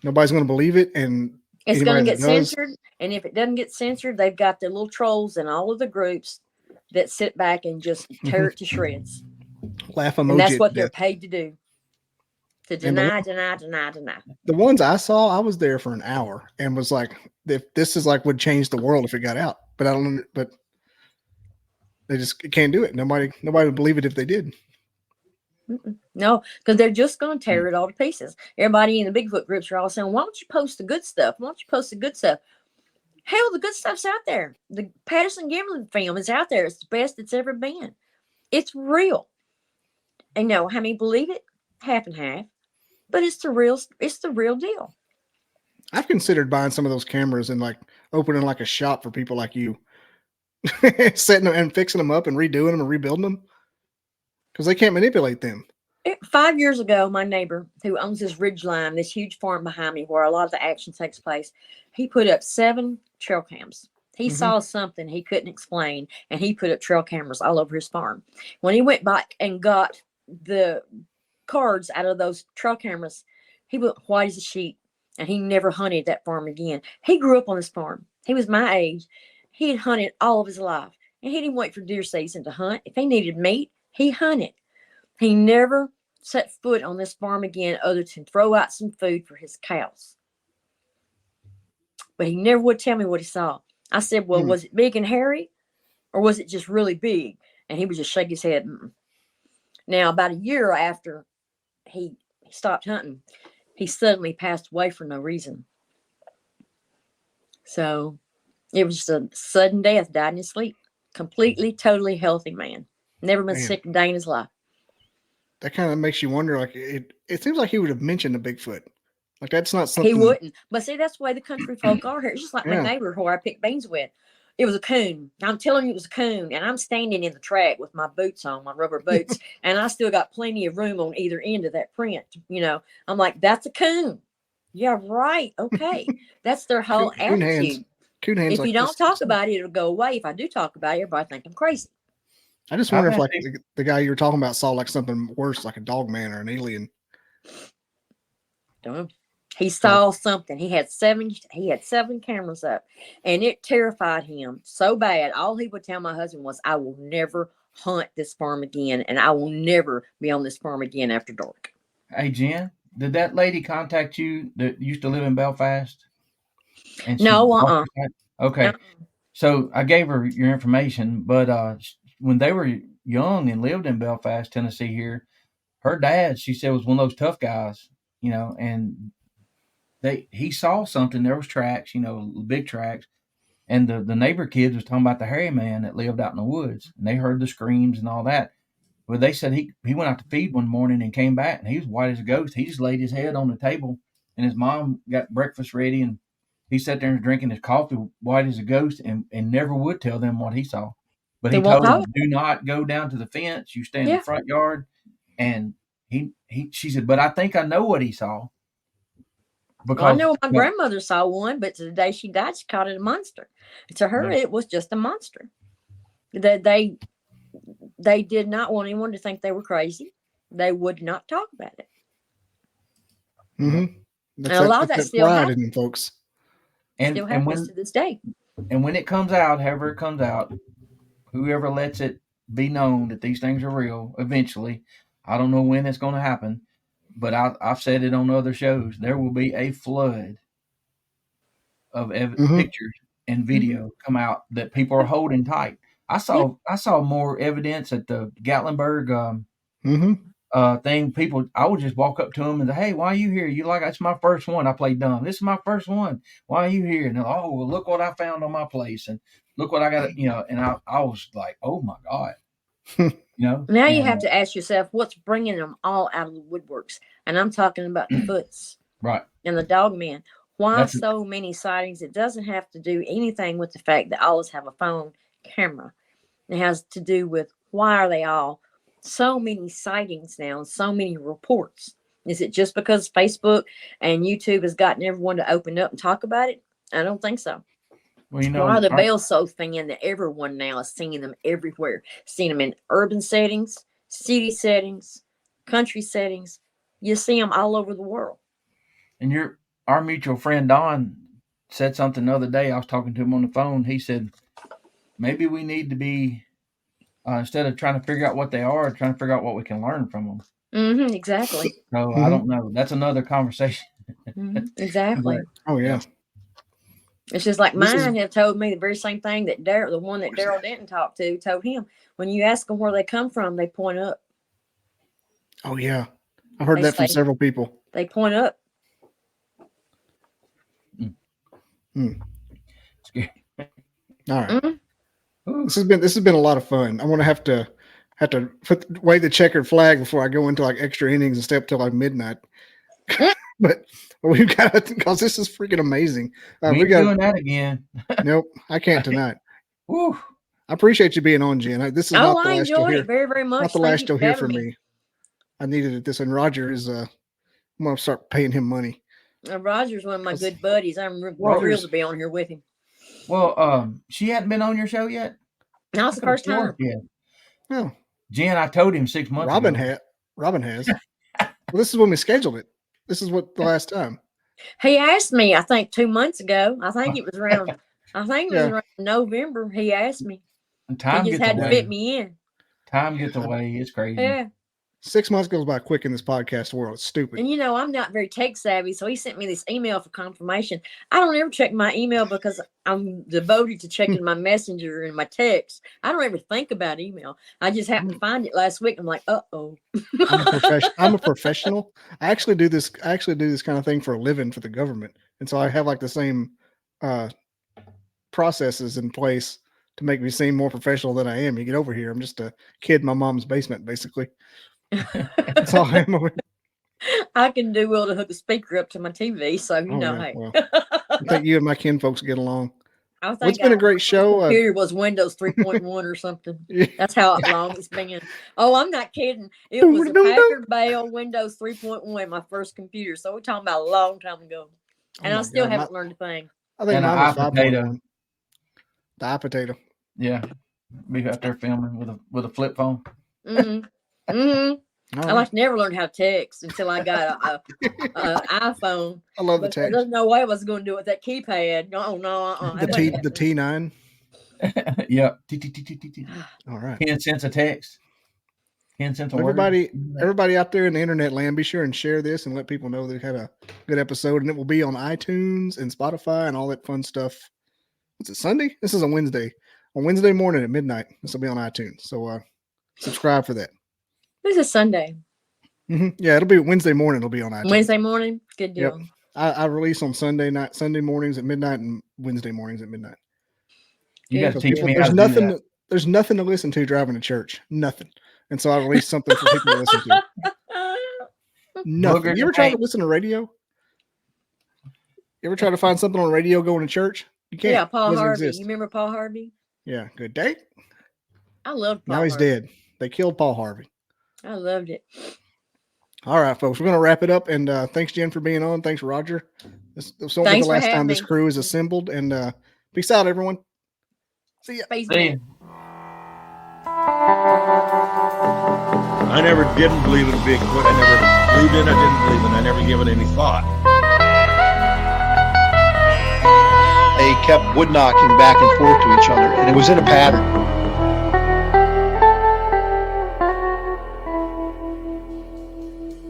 Nobody's going to believe it. And it's going to get censored. And if it doesn't get censored, they've got the little trolls and all of the groups that sit back and just tear it to shreds. Laugh emoji. And that's what they're paid to do. To deny. The ones I saw, I was there for an hour and was like, if this is like would change the world if it got out. But they just can't do it. Nobody would believe it if they did. No, because they're just going to tear it all to pieces. Everybody in the Bigfoot groups are all saying, why don't you post the good stuff? Why don't you post the good stuff? Hell, the good stuff's out there. The Patterson-Gimlin film is out there. It's the best it's ever been. It's real. And how many believe it? Half and half. But it's the real deal. I've considered buying some of those cameras and like opening like a shop for people like you. Setting them and fixing them up and redoing them and rebuilding them because they can't manipulate them. 5 years ago, my neighbor who owns this ridgeline, this huge farm behind me where a lot of the action takes place, he put up 7 trail cams. He saw something he couldn't explain, and he put up trail cameras all over his farm. When he went back and got the cards out of those trail cameras, he went white as a sheet, and he never hunted that farm again. He grew up on this farm. He was my age. He had hunted all of his life, and he didn't wait for deer season to hunt. If he needed meat, he hunted. He never set foot on this farm again other than throw out some food for his cows. But he never would tell me what he saw. I said, well, was it big and hairy, or was it just really big? And he would just shake his head. Now, about a year after he stopped hunting. He suddenly passed away for no reason. So it was just a sudden death, died in his sleep. Completely, totally healthy man. Never been sick a day in his life. That kind of makes you wonder. Like it seems like he would have mentioned a Bigfoot. Like that's not something he wouldn't. But see, that's the way the country folk are here. It's just like my Yeah. neighbor who I picked beans with. It was a coon. I'm telling you, it was a coon, and I'm standing in the track with my boots on, my rubber boots, and I still got plenty of room on either end of that print. You know, I'm like, that's a coon. Yeah, right. Okay, that's their whole Coon attitude. Coon hands If like you don't this. talk about it, it'll go away. If I do talk about it, everybody think I'm crazy. I just wonder if like the guy you were talking about saw like something worse, like a dog man or an alien. Don't know. He saw something. He had seven cameras up, and it terrified him so bad. All he would tell my husband was, I will never hunt this farm again, and I will never be on this farm again after dark. Hey, Jen, did that lady contact you that used to live in Belfast? And No, Okay. So I gave her your information, but when they were young and lived in Belfast, Tennessee here, her dad, she said, was one of those tough guys, you know, and he saw something. There was tracks, you know, big tracks. And the neighbor kids was talking about the hairy man that lived out in the woods, and they heard the screams and all that. But they said he went out to feed one morning and came back, and he was white as a ghost. He just laid his head on the table, and his mom got breakfast ready, and he sat there and drinking his coffee, white as a ghost, and never would tell them what he saw. But he told them, do not go down to the fence. You stay in the front yard. And she said, but I think I know what he saw. Because I know my grandmother saw one, but the day she died, she called it a monster. To her, it was just a monster. That they did not want anyone to think they were crazy. They would not talk about it. Mm-hmm. And a lot of that still happens, folks. Still happens to this day. And when it comes out, however it comes out, whoever lets it be known that these things are real, eventually, I don't know when it's going to happen, but I've said it on other shows. There will be a flood of pictures and video come out that people are holding tight. I saw more evidence at the Gatlinburg thing. People, I would just walk up to them and say, "Hey, why are you here? You like that's my first one. I played dumb. This is my first one. Why are you here?" And oh, well, look what I found on my place, and look what I got. You know, and I was like, "Oh my God." You know, now you have to ask yourself, what's bringing them all out of the woodworks? And I'm talking about the Foots, right, and the dog men. Why so many sightings? It doesn't have to do anything with the fact that all of us have a phone camera. It has to do with why are they all so many sightings now and so many reports? Is it just because Facebook and YouTube has gotten everyone to open up and talk about it? I don't think so. Well, you know, why are the bells so thin that everyone now is seeing them everywhere? Seeing them in urban settings, city settings, country settings. You see them all over the world. And our mutual friend Don said something the other day. I was talking to him on the phone. He said, maybe we need to be, instead of trying to figure out what they are, trying to figure out what we can learn from them. Mm-hmm, exactly. So I don't know. That's another conversation. Exactly. Oh, yeah. It's just like mine have told me the very same thing that the one that Daryl Denton talked to, told him. When you ask them where they come from, they point up. Oh, yeah. I've heard that from several people. They point up. All right. This has been a lot of fun. I'm gonna have to wave the checkered flag before I go into like extra innings and stay up till like midnight. But we've got to, because this is freaking amazing. We got doing that again. Nope, I can't tonight. Woo. I appreciate you being on, Jen. This is not the last you'll hear. Very, very much. Not the last you'll hear from me. I needed it. This and Roger is. I'm gonna start paying him money. Roger's one of my good buddies. I'm thrilled to be on here with him. Well, she hadn't been on your show yet. No, it's the first time. Yeah. Oh, Jen, I told him 6 months ago. Robin has. Well, this is when we scheduled it. This is what the last time. He asked me, I think 2 months ago. I think it was around. Around November. He asked me. And time he just gets had away. to fit me in. Time gets away. It's crazy. Yeah. 6 months goes by quick in this podcast world. It's stupid. And I'm not very tech savvy, so he sent me this email for confirmation. I don't ever check my email because I'm devoted to checking my messenger and my text. I don't ever think about email. I just happened to find it last week. I'm like, uh-oh. I'm a professional. I actually do this kind of thing for a living for the government. And so I have like the same processes in place to make me seem more professional than I am. You get over here, I'm just a kid in my mom's basement, basically. That's all I am. I can do well to hook the speaker up to my TV, so hey. Well, I think you and my kin folks get along. It's been a great show. Computer was Windows 3.1 or something. Yeah. That's how long it's been. Oh, I'm not kidding. It was a Packard Bell Windows 3.1, my first computer. So we're talking about a long time ago, and I still haven't learned a thing. I think And mine was 5.1. The iPotato. Yeah, be out there filming with a flip phone. Mm-hmm. Mm-hmm. I never learned how to text until I got a iPhone. I love the text. There's no way I was going to do it with that keypad. No. The T9. Yep. All right. 10 cents a text. 10 cents a word. Everybody out there in the internet land, be sure and share this and let people know they've had a good episode. And it will be on iTunes and Spotify and all that fun stuff. What's it, Sunday? This is a Wednesday. On Wednesday morning at midnight, this will be on iTunes. So subscribe for that. This is Sunday. Mm-hmm. Yeah, it'll be Wednesday morning. It'll be on iTunes. Wednesday morning? Good deal. Yep. I release on Sunday mornings at midnight and Wednesday mornings at midnight. You got to teach me there's how to nothing. do that. There's nothing to listen to driving to church. Nothing. And so I release something for people to listen to. Nothing. You ever try to listen to radio? You ever try to find something on radio going to church? You can't. Yeah, Paul Harvey. You remember Paul Harvey? Yeah. Good day. I loved Paul Now he's Harvey. dead. They killed Paul Harvey. I loved it. All right, folks. We're going to wrap it up. And thanks, Jen, for being on. Thanks, Roger. This won't be the last time this crew is assembled. And peace out, everyone. See ya. See ya. I never didn't believe in Bigfoot. I never believed in it. I didn't believe in it. I never gave it any thought. They kept wood knocking back and forth to each other, and it was in a pattern.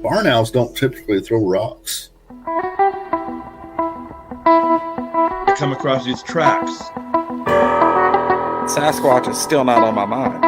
Barn owls don't typically throw rocks. I come across these tracks. Sasquatch is still not on my mind.